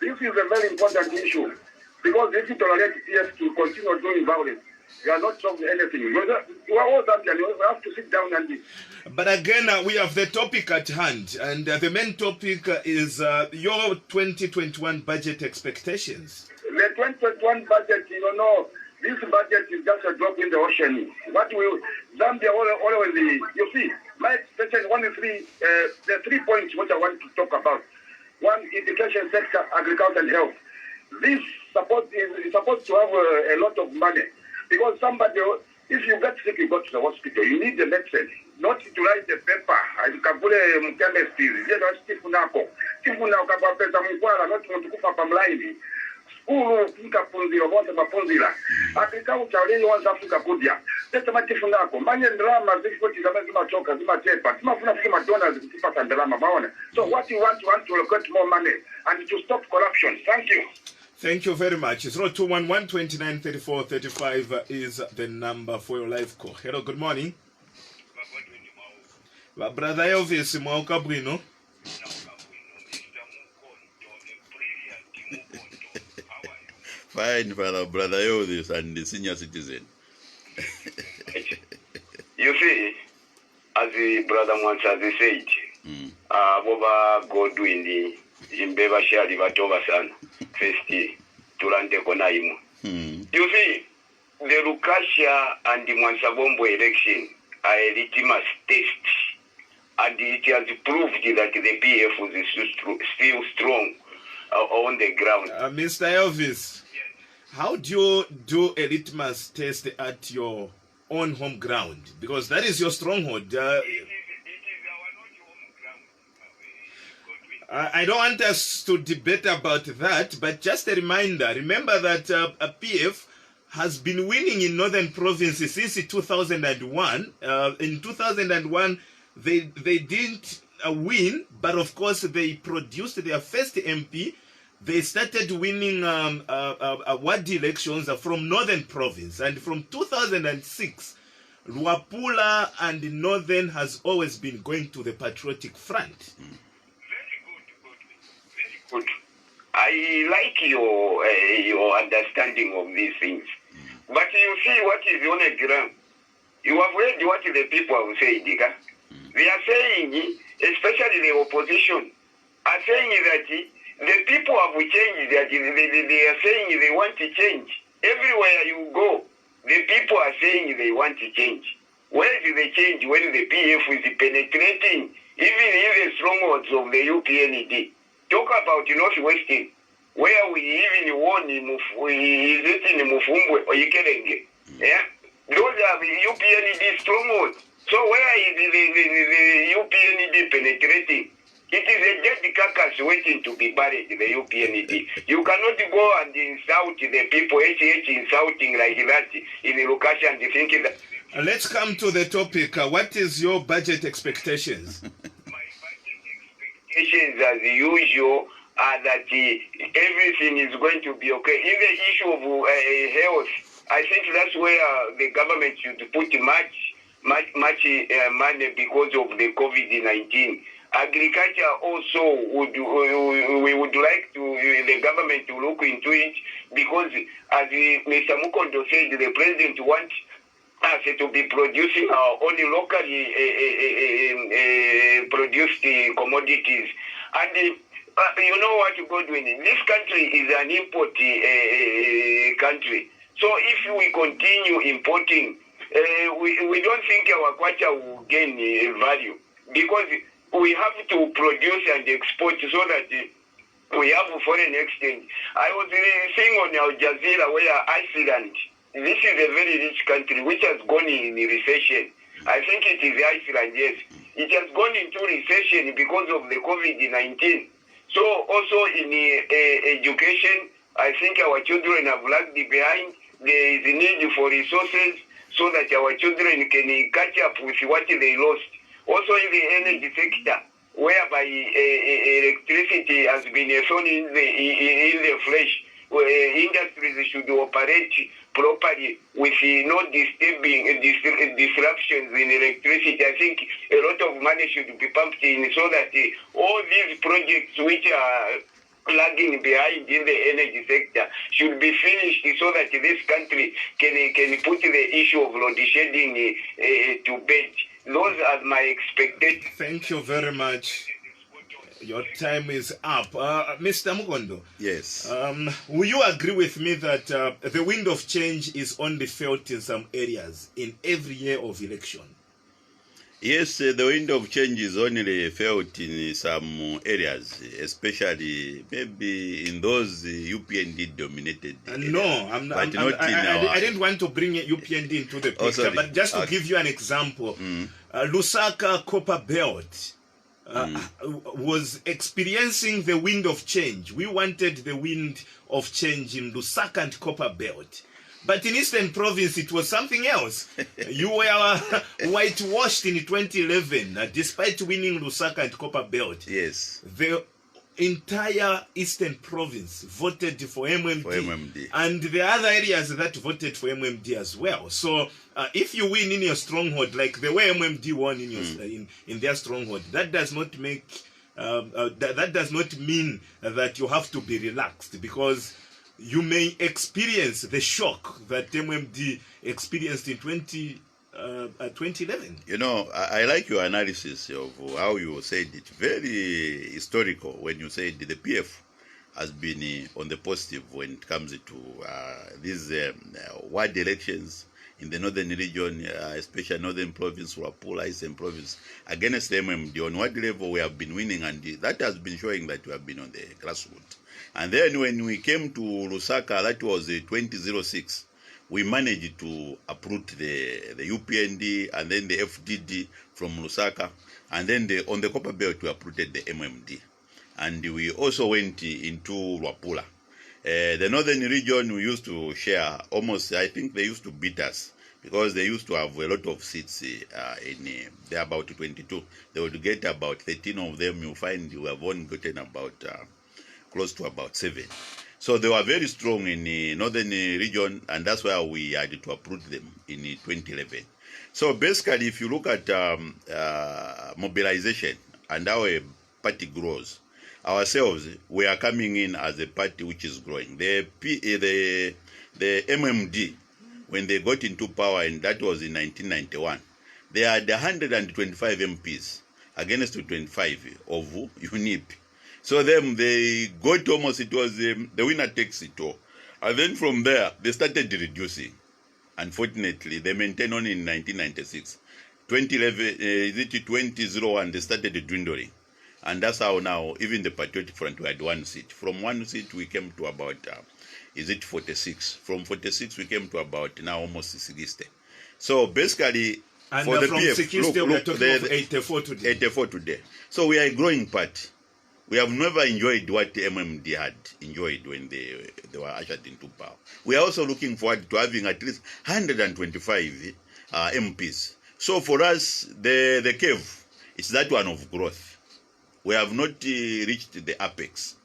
Speaker 4: This is a very important issue because if you tolerate TF to continue doing violence, you are not solving anything. You are all Zambian. You have to sit down and.
Speaker 1: But again, we have the topic at hand, and the main topic is your 2021 budget expectations.
Speaker 4: The 2021 budget, this budget is just a drop in the ocean. What will Zambia always, you see, my expectation, the 3 points which I want to talk about. One, education sector, agriculture and health. This support is supposed to have a lot of money because somebody, if you get sick, you go to the hospital. You need the medicine, not to write the paper. And kabule chemistry, Tifunako, kabapeza mkwala, not to kufa pamlaini. School, Punzira, want Mapunzira. Agriculture, really wants Africa Kudia. That's my Tifunako. Many drama, difficulties, Machoka, Zimatepa, Timafuna, donors, Tifa and Drama Maona. So what you want to allocate more money and to stop corruption. Thank you.
Speaker 1: Thank you very much. 0211 29 34 35 is the number for your live call. Hello, good morning. Brother Elvis, Mwauka Bruno.
Speaker 2: Fine, brother Elvis and the senior citizen.
Speaker 4: You see, as the brother Unza said, Boba go doing the Imbeba Shari Batova San, Festi, Turante Konaimu. You see, the Lusaka and the Mansabombo election are a litmus test, and it has proved that the PF is still strong on the ground.
Speaker 1: Mr. Elvis, how do you do a litmus test at your own home ground? Because that is your stronghold.
Speaker 4: It is our not home
Speaker 1: I don't want us to debate about that, but just a reminder. Remember that PF has been winning in Northern Provinces since 2001. In 2001, they didn't win, but of course they produced their first MP. They started winning ward elections from Northern Province, and from 2006, Luapula and Northern has always been going to the Patriotic Front.
Speaker 4: Good. I like your understanding of these things. But you see what is on the ground. You have read what the people have said, Dika. They are saying, especially the opposition, are saying that the people have changed, that they are saying they want to change. Everywhere you go, the people are saying they want to change. Where is the change when the PF is penetrating even in the strongholds of the UPND? Talk about Northwestern, where we even won in Mufumbwe or Ikerenge. Yeah? Those are the UPND strongholds. So where is the UPND penetrating? It is a dead carcass waiting to be buried, the UPND. You cannot go and insult the people, insulting like that in Lusaka and thinking that...
Speaker 1: Let's come to the topic. What is your budget expectations?
Speaker 4: As usual, that everything is going to be okay. In the issue of health, I think that's where the government should put much money because of the COVID-19. Agriculture also we would like the government to look into it, because as Mr. Mukondo said, the president wants us to be producing our own locally produced commodities. And you know what, Godwin, this country is an import country. So if we continue importing, we don't think our kwacha will gain value, because we have to produce and export so that we have foreign exchange. I was seeing on Al Jazeera where Iceland, this is a very rich country which has gone in recession. I think it is Iceland, yes. It has gone into recession because of the COVID-19. So also in education, I think our children have lagged behind. There is a need for resources so that our children can catch up with what they lost. Also in the energy sector, whereby electricity has been thrown in the flesh, where industries should operate properly with no disturbing disruptions in electricity. I think a lot of money should be pumped in so that all these projects which are lagging behind in the energy sector should be finished so that this country can put the issue of load shedding to bed. Those are my expectations.
Speaker 1: Thank you very much. Your time is up. Mr. Mukondo.
Speaker 2: Yes.
Speaker 1: Will you agree with me that the wind of change is only felt in some areas in every year of election?
Speaker 2: Yes, the wind of change is only felt in some areas, especially maybe in those UPND dominated areas.
Speaker 1: No, I didn't want to bring UPND into the picture, but just to give you an example, Lusaka Copper Belt was experiencing the wind of change. We wanted the wind of change in Lusaka and Copper Belt. But in Eastern Province, it was something else. You were whitewashed in 2011, despite winning Lusaka and Copper Belt.
Speaker 2: Yes.
Speaker 1: The entire Eastern Province voted for MMD. And the other areas that voted for MMD as well. So if you win in your stronghold, like the way MMD won in, your, in their stronghold, that does not make that does not mean that you have to be relaxed, because you may experience the shock that MMD experienced in 2011.
Speaker 2: You know, I like your analysis of how you said it. Very historical when you said the PF has been on the positive when it comes to these ward elections in the northern region, especially northern province, Luapula, Eastern province, against MMD. On what level we have been winning, and that has been showing that we have been on the grassroots. And then when we came to Lusaka, that was 2006, we managed to uproot the UPND and then the FDD from Lusaka. And then on the Copper Belt, we uprooted the MMD. and we also went into Luapula. The northern region, we used to share almost, I think they used to beat us because they used to have a lot of seats they're about 22. They would get about 13 of them. You find you have only gotten about close to about 7. So they were very strong in the northern region, and that's why we had to uproot them in 2011. So basically, if you look at mobilization and how a party grows, ourselves, we are coming in as a party which is growing. The MMD, when they got into power, and that was in 1991, they had 125 MPs against 25 of UNIP. So them, they got almost, it was the winner takes it all. And then from there, they started reducing. Unfortunately, they maintained on in 1996. 2001, they started dwindling. And that's how now, even the Patriotic Front, we had 1 seat. From 1 seat, we came to about, 46? From 46, we came to about now almost 60. So basically,
Speaker 1: And
Speaker 2: for the
Speaker 1: from
Speaker 2: PF,
Speaker 1: 60, we are talking of 84 today.
Speaker 2: 84 today. So we are a growing party. We have never enjoyed what MMD had enjoyed when they were ushered into power. We are also looking forward to having at least 125 MPs. So for us, the cave is that one of growth. We have not reached the apex,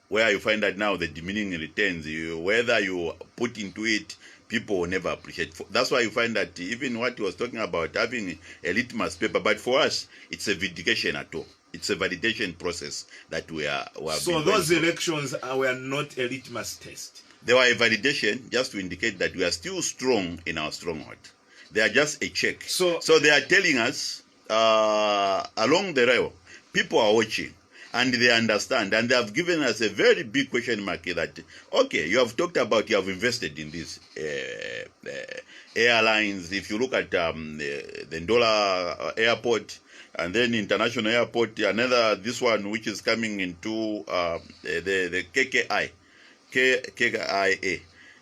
Speaker 2: where you find that now the diminishing returns, whether you put into it, people will never appreciate. That's why you find that even what he was talking about, having a litmus paper, but for us, it's a vindication at all. It's a validation process that we are
Speaker 1: so those elections were not a litmus test.
Speaker 2: They were a validation just to indicate that we are still strong in our stronghold. They are just a check. So they are telling us along the rail, people are watching and they understand, and they have given us a very big question mark that, okay, you have talked about, you have invested in these airlines. If you look at the Ndola airport, and then international airport, this one which is coming into the KKIA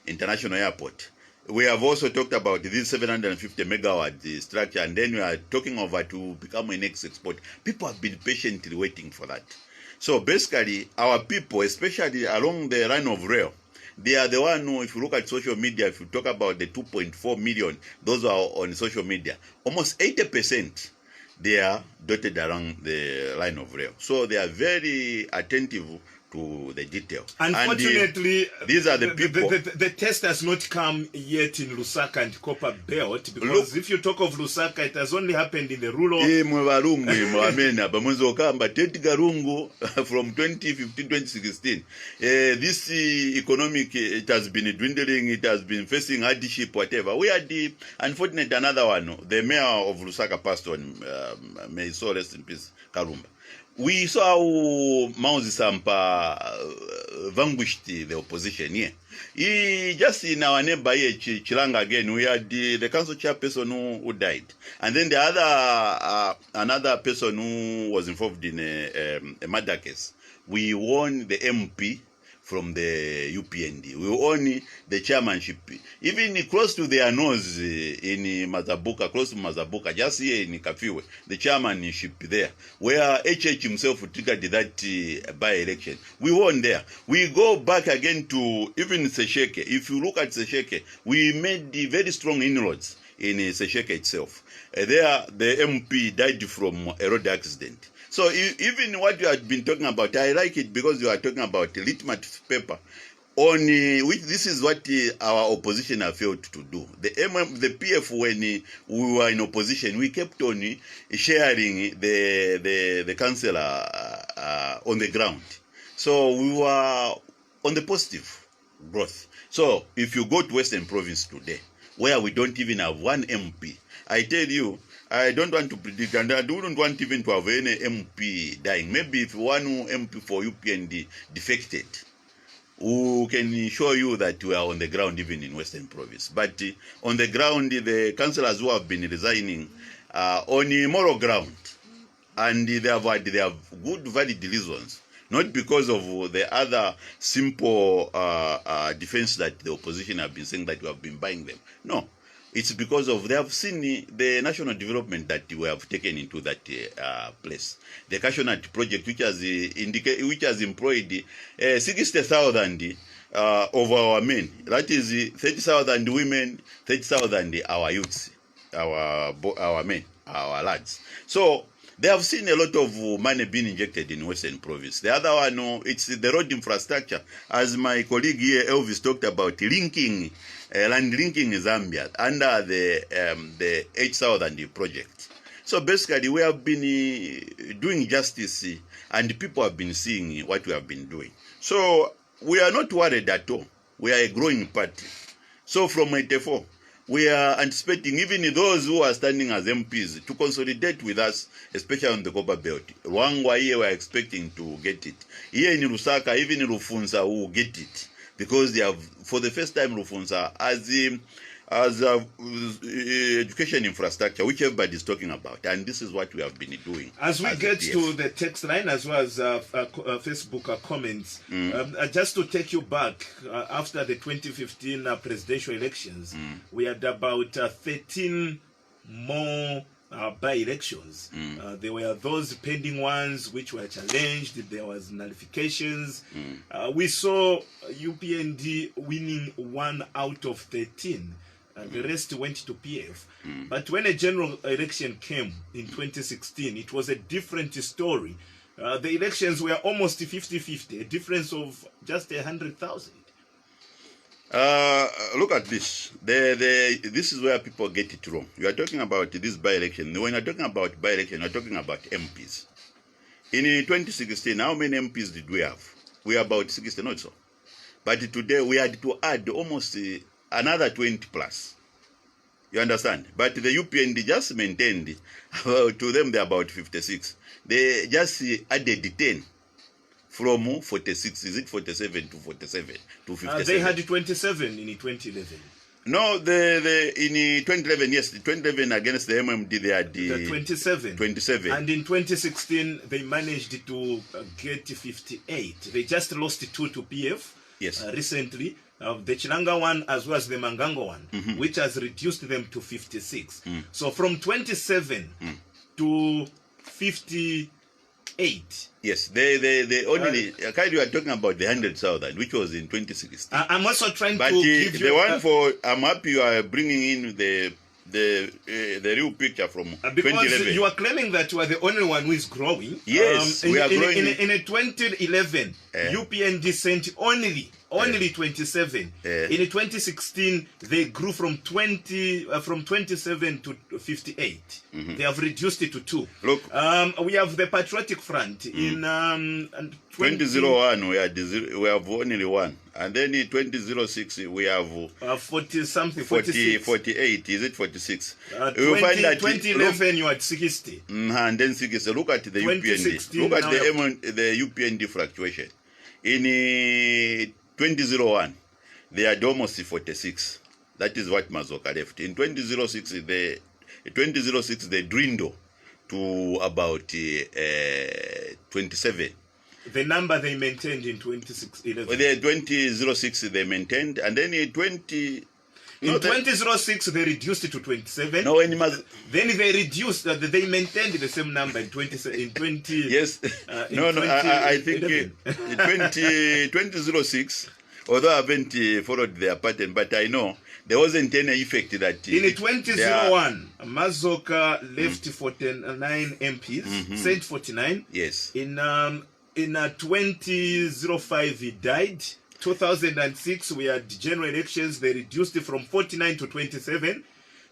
Speaker 2: international airport. We have also talked about this 750 megawatt structure, and then we are talking about to become an export. People have been patiently waiting for that. So basically, our people, especially along the line of rail, they are the one who, if you look at social media, if you talk about the 2.4 million, those who are on social media, almost 80%, they are dotted around the line of rail. So they are very attentive to the detail.
Speaker 1: Unfortunately,
Speaker 2: these are the people.
Speaker 1: The test has not come yet in Lusaka and Copper Belt, because if you talk of Lusaka, it has only happened in the rural.
Speaker 2: From 2015-2016, this economic, it has been dwindling, it has been facing hardship, whatever. We had unfortunately another one, the mayor of Lusaka passed on, may so rest in peace, Karumba. We saw how Mauzi Sampa vanquished the opposition here. He just in our neighbor here, Chilanga again, we had the council chairperson who died. And then the other, another person who was involved in a murder case. We won the MP from the UPND. We won the chairmanship. Even close to their nose in Mazabuka, close to Mazabuka, just here in Kafue, the chairmanship there, where HH himself triggered that by-election. We won there. We go back again to even Sesheke. If you look at Sesheke, we made very strong inroads in Sesheke itself. There, the MP died from a road accident. So even what you have been talking about, I like it because you are talking about litmus paper. On which this is what our opposition have failed to do. The PF, when we were in opposition, we kept on sharing the councillor on the ground. So we were on the positive growth. So if you go to Western Province today, where we don't even have one MP, I tell you, I don't want to predict, and I don't want even to have any MP dying. Maybe if one MP for UPND defected, who can show you that we are on the ground even in Western Province. But on the ground, the councillors who have been resigning on moral ground, and they have good valid reasons, not because of the other simple defense that the opposition have been saying that we have been buying them. No. it's because of they have seen the national development that we have taken into that place. The Cashewnut project, which has employed 60,000 of our men. That is 30,000 women, 30,000 our youths, our men, our lads. So they have seen a lot of money being injected in Western Province. The other one, it's the road infrastructure, as my colleague here, Elvis, talked about, linking, land linking Zambia under the 8,000 project. So basically, we have been doing justice, and people have been seeing what we have been doing. So we are not worried at all. We are a growing party. So from 84, we are anticipating even those who are standing as MPs to consolidate with us, especially on the Copper Belt. Rwangwa here we are expecting to get it. Here in Lusaka, even in Rufunza will get it. Because they have, for the first time, Rufunza as education infrastructure, which everybody is talking about, and this is what we have been doing.
Speaker 1: As we get to the text line as well as Facebook comments, just to take you back, after the 2015 presidential elections, we had about 13 more by-elections. There were those pending ones which were challenged. There was nullifications. We saw UPND winning 1 out of 13. The rest went to PF. But when a general election came in 2016, it was a different story. The elections were almost 50-50, a difference of just 100,000.
Speaker 2: Look at this. This is where people get it wrong. You are talking about this by-election. When you are talking about by-election, you are talking about MPs. In 2016, how many MPs did we have? We are about 16 also. But today, we had to add almost another 20 plus. You understand? But the UPND just maintained, to them they're about 56. They just added 10 from 46. Is it 47 to 47 to 57?
Speaker 1: They had 27 in 2011.
Speaker 2: No, in 2011, yes, 2011 against the MMD they had
Speaker 1: the 27.
Speaker 2: 27.
Speaker 1: And in 2016 they managed to get 58. They just lost 2 to PF.
Speaker 2: Yes.
Speaker 1: Recently. The Chilanga one as well as the Mangango one, which has reduced them to 56. So from 27 to 58.
Speaker 2: Yes, they only, you are talking about the 100,000, which was in 2016.
Speaker 1: I'm also trying
Speaker 2: but
Speaker 1: to give you...
Speaker 2: the one for, I'm happy you are bringing in the real picture from
Speaker 1: because
Speaker 2: 2011.
Speaker 1: You are claiming that you are the only one who is growing.
Speaker 2: Yes, we are growing.
Speaker 1: In 2011, UPND sent only 27. In 2016, they grew from 27 to 58. They have reduced it to 2.
Speaker 2: Look,
Speaker 1: we have the Patriotic Front in
Speaker 2: 2001. We have only 1, and then in 2006 we have
Speaker 1: 40 something,
Speaker 2: 48. Is it 46?
Speaker 1: You will find that 2011 you had 60.
Speaker 2: And then 60. Look at the UPND. Look at the UPND fluctuation. In 2001, they had almost 46. That is what Mazoka left. In 2006, they dwindled to about 27.
Speaker 1: The number they maintained in 2011.
Speaker 2: The 2006 they maintained, and then in
Speaker 1: 2006 they reduced it to 27.
Speaker 2: No,
Speaker 1: then they reduced that they maintained the same number in 20.
Speaker 2: Yes. I think in 2006, although I haven't followed their pattern, but I know there wasn't any effect that
Speaker 1: in 2001 Mazoka left 49 MPs, sent 49.
Speaker 2: Yes.
Speaker 1: In 2005 he died. 2006 we had general elections. They reduced it from 49 to 27.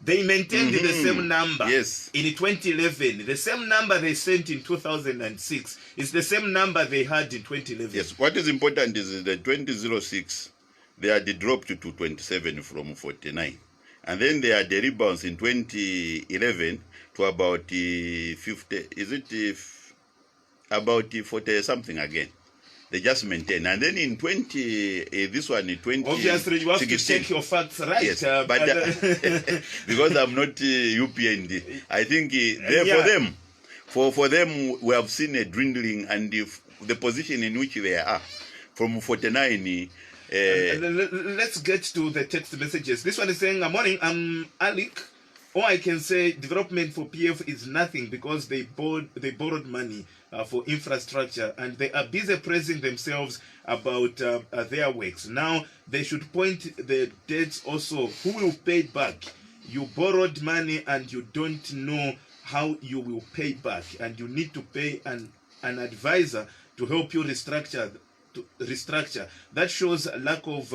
Speaker 1: They maintained the same number.
Speaker 2: Yes. In
Speaker 1: 2011, the same number they sent in 2006 is the same number they had in 2011.
Speaker 2: Yes. What is important is that 2006 they had dropped to 27 from 49, and then they had a rebound in 2011 to about 50. Is it about 40 something again? They just maintain, and then in 20, this one in 20.
Speaker 1: Obviously, you have to check your facts right.
Speaker 2: Yes, but because I'm not UPND, I think for them, for them, we have seen a dwindling, and the position in which they are from 49
Speaker 1: Let's get to the text messages. This one is saying, "Good morning, I'm Alec. Or I can say development for PF is nothing because they borrowed money for infrastructure and they are busy praising themselves about their works. Now they should point the debts also. Who will pay back? You borrowed money and you don't know how you will pay back, and you need to pay an advisor to help you restructure. That shows a lack of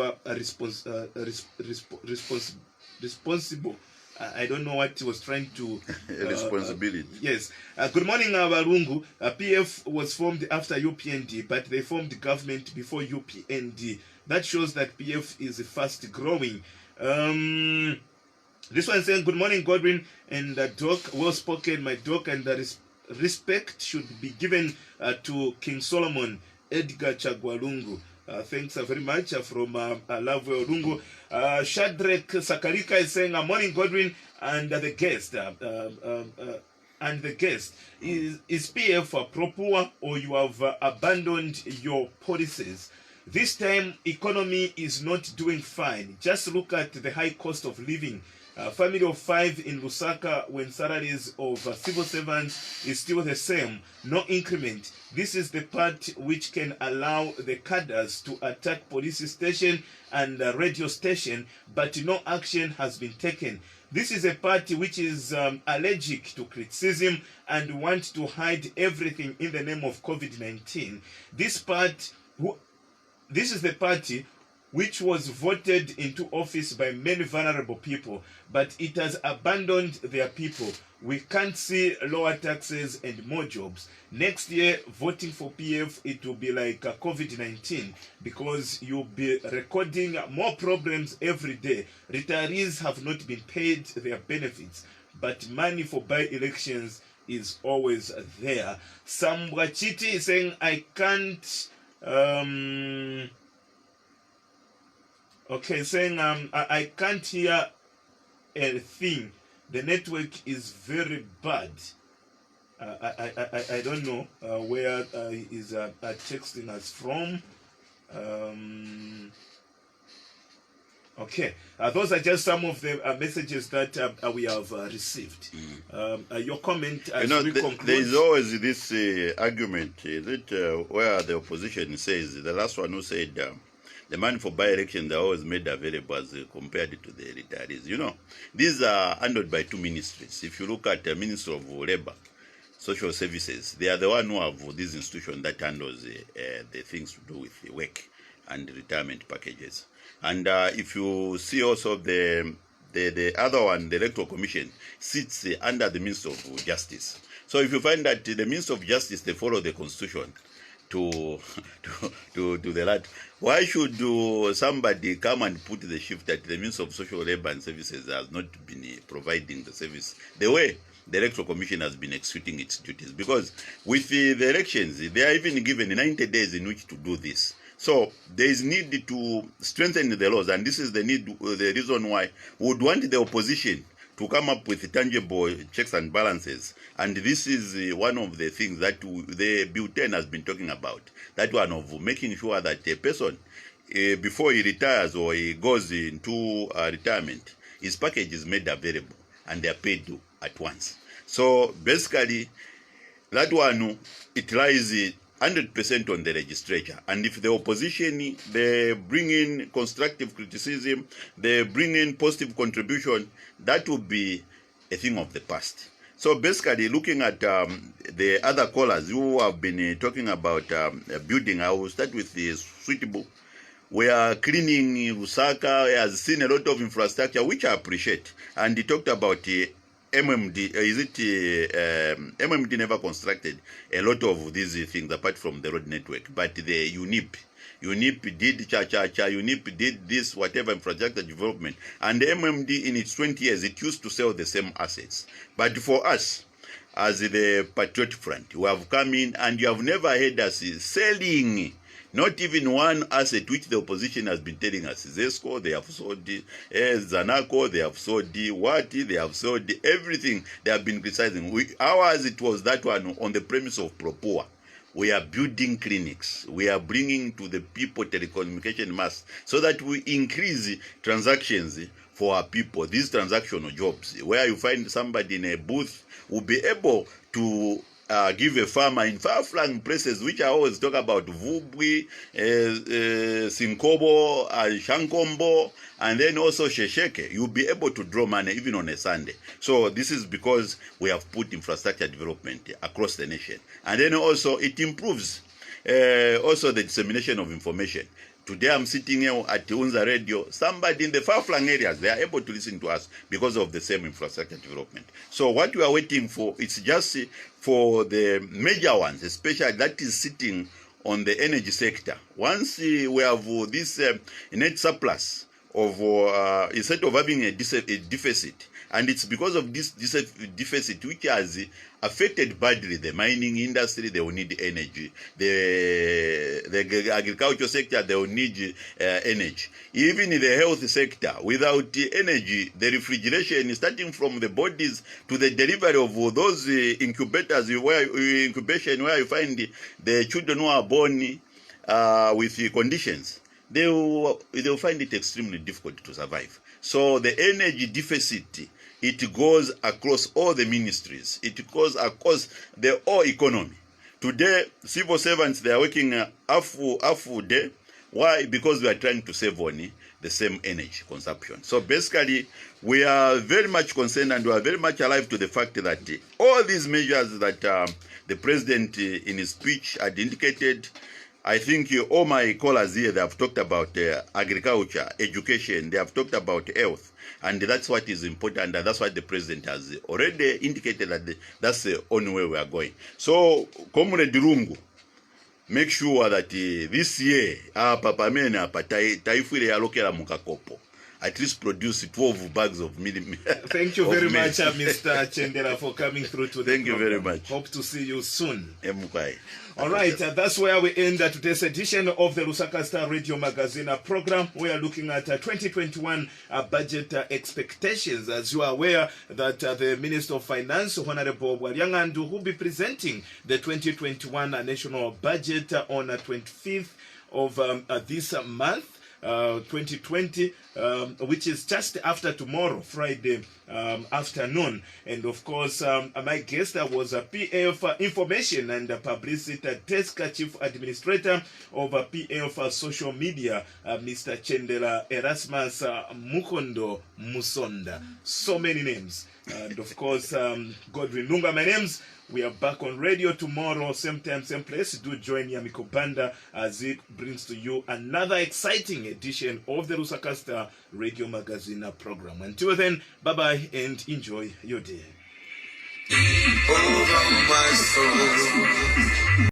Speaker 1: responsible. I don't know what he was trying to...
Speaker 2: responsibility.
Speaker 1: Yes. Good morning, Abarungu. PF was formed after UPND, but they formed government before UPND. That shows that PF is fast growing. This one saying, "Good morning, Godwin and Doc. Well spoken, my Doc, and respect should be given to King Solomon Edgar Chagwalungu." Thanks very much from Lavwe Olungu. Shadrach Sakarika is saying, "Morning, Godwin and the guest." And the guest, is PF pro-poor or you have abandoned your policies? This time, economy is not doing fine. Just look at the high cost of living. Family of 5 in Lusaka, when salaries of civil servants is still the same, no increment. This is the part which can allow the cadres to attack police station and radio station, but no action has been taken. This is a party which is allergic to criticism and want to hide everything in the name of COVID-19. This is the party which was voted into office by many vulnerable people, but it has abandoned their people. We can't see lower taxes and more jobs. Next year, voting for PF, it will be like COVID-19 because you'll be recording more problems every day. Retirees have not been paid their benefits, but money for by-elections is always there. Sambwachiti is saying, I can't... Okay, saying I can't hear a thing. The network is very bad. I don't know where is texting us from. Okay, those are just some of the messages that we have received. Your comment as we conclude.
Speaker 2: There is always this argument that where the opposition says, the last one who said the money for by-election are always made available as compared to the retirees. You know, these are handled by 2 ministries. If you look at the Ministry of Labor, Social Services, they are the one who have this institution that handles the things to do with the work and retirement packages. And if you see also the other one, the Electoral Commission, sits under the Minister of Justice. So if you find that the Minister of Justice, they follow the Constitution to the land, why should somebody come and put the shift that the Minister of Social Labor and Services has not been providing the service the way the Electoral Commission has been executing its duties? Because with the elections, they are even given 90 days in which to do this. So there is need to strengthen the laws, and this is the reason why we would want the opposition to come up with tangible checks and balances. And this is one of the things that the Bill 10 has been talking about. That one of making sure that a person, before he retires or he goes into retirement, his package is made available and they are paid at once. So basically, that one, it lies 100% on the legislature. And if the opposition, they bring in constructive criticism, they bring in positive contribution, that will be a thing of the past. So basically, looking at the other callers who have been talking about building, I will start with the suitable. We are cleaning Lusaka, has seen a lot of infrastructure, which I appreciate. And he talked about MMD. MMD never constructed a lot of these things apart from the road network, but the UNIP did cha-cha-cha, UNIP did this, whatever infrastructure development. And the MMD in its 20 years, it used to sell the same assets. But for us, as the Patriot Front, we have come in and you have never heard us selling not even one asset which the opposition has been telling us. Zesco, they have sold Zanaco, they have sold Wati, they have sold everything they have been criticizing. Ours, it was that one on the premise of pro-poor. we are building clinics, we are bringing to the people telecommunication mass so that we increase transactions for our people, these transactional jobs, where you find somebody in a booth will be able to give a farmer in far-flung places, which I always talk about, Vubwi, Sinkobo, Shankombo, and then also Shesheke. You'll be able to draw money even on a Sunday. So this is because we have put infrastructure development across the nation. And then also it improves also the dissemination of information. Today I'm sitting here at Unza radio. Somebody in the far-flung areas, they are able to listen to us because of the same infrastructure development. So what we are waiting for, it's just for the major ones, especially that is sitting on the energy sector. Once we have this net surplus of, instead of having a deficit, and it's because of this deficit which has affected badly the mining industry. They will need energy. The agriculture sector, they will need energy. Even in the health sector, without energy, the refrigeration, starting from the bodies to the delivery of those incubators, incubation where you find the children who are born with conditions, they'll find it extremely difficult to survive. So the energy deficit, it goes across all the ministries. It goes across the whole economy. Today, civil servants, they are working half day. Why? Because we are trying to save on the same energy consumption. So basically, we are very much concerned and we are very much alive to the fact that all these measures that the president in his speech had indicated, I think all my callers here, they have talked about agriculture, education, they have talked about health, and that's what is important, and that's what the president has already indicated that that's the only way we are going. So, Comrade Rungu, make sure that this year, Papa Mena, Taifule Alokela Mukakopo, at least produce 12 bags of milk.
Speaker 1: Thank you very much, Mr. Chendela, for coming through to the
Speaker 2: Thank you very much.
Speaker 1: Hope to see you soon.
Speaker 2: Emukai.
Speaker 1: All right, that's where we end today's edition of the Lusaka Star Radio Magazine program. We are looking at 2021 budget expectations. As you are aware that the Minister of Finance, Honorable Walyangandu, will be presenting the 2021 national budget on 25th of this month. 2020, which is just after tomorrow, Friday afternoon. And of course, my guest was a PF Information and Publicity Desk Chief Administrator of PF Social Media, Mr. Chendela Erasmus Mukondo Musonda. So many names. And of course, Godwin Lunga, my name's. We are back on radio tomorrow, same time, same place. Do join Yamiko Banda as it brings to you another exciting edition of the Lusaka Star Radio Magazine program. Until then, bye-bye and enjoy your day. Over my soul.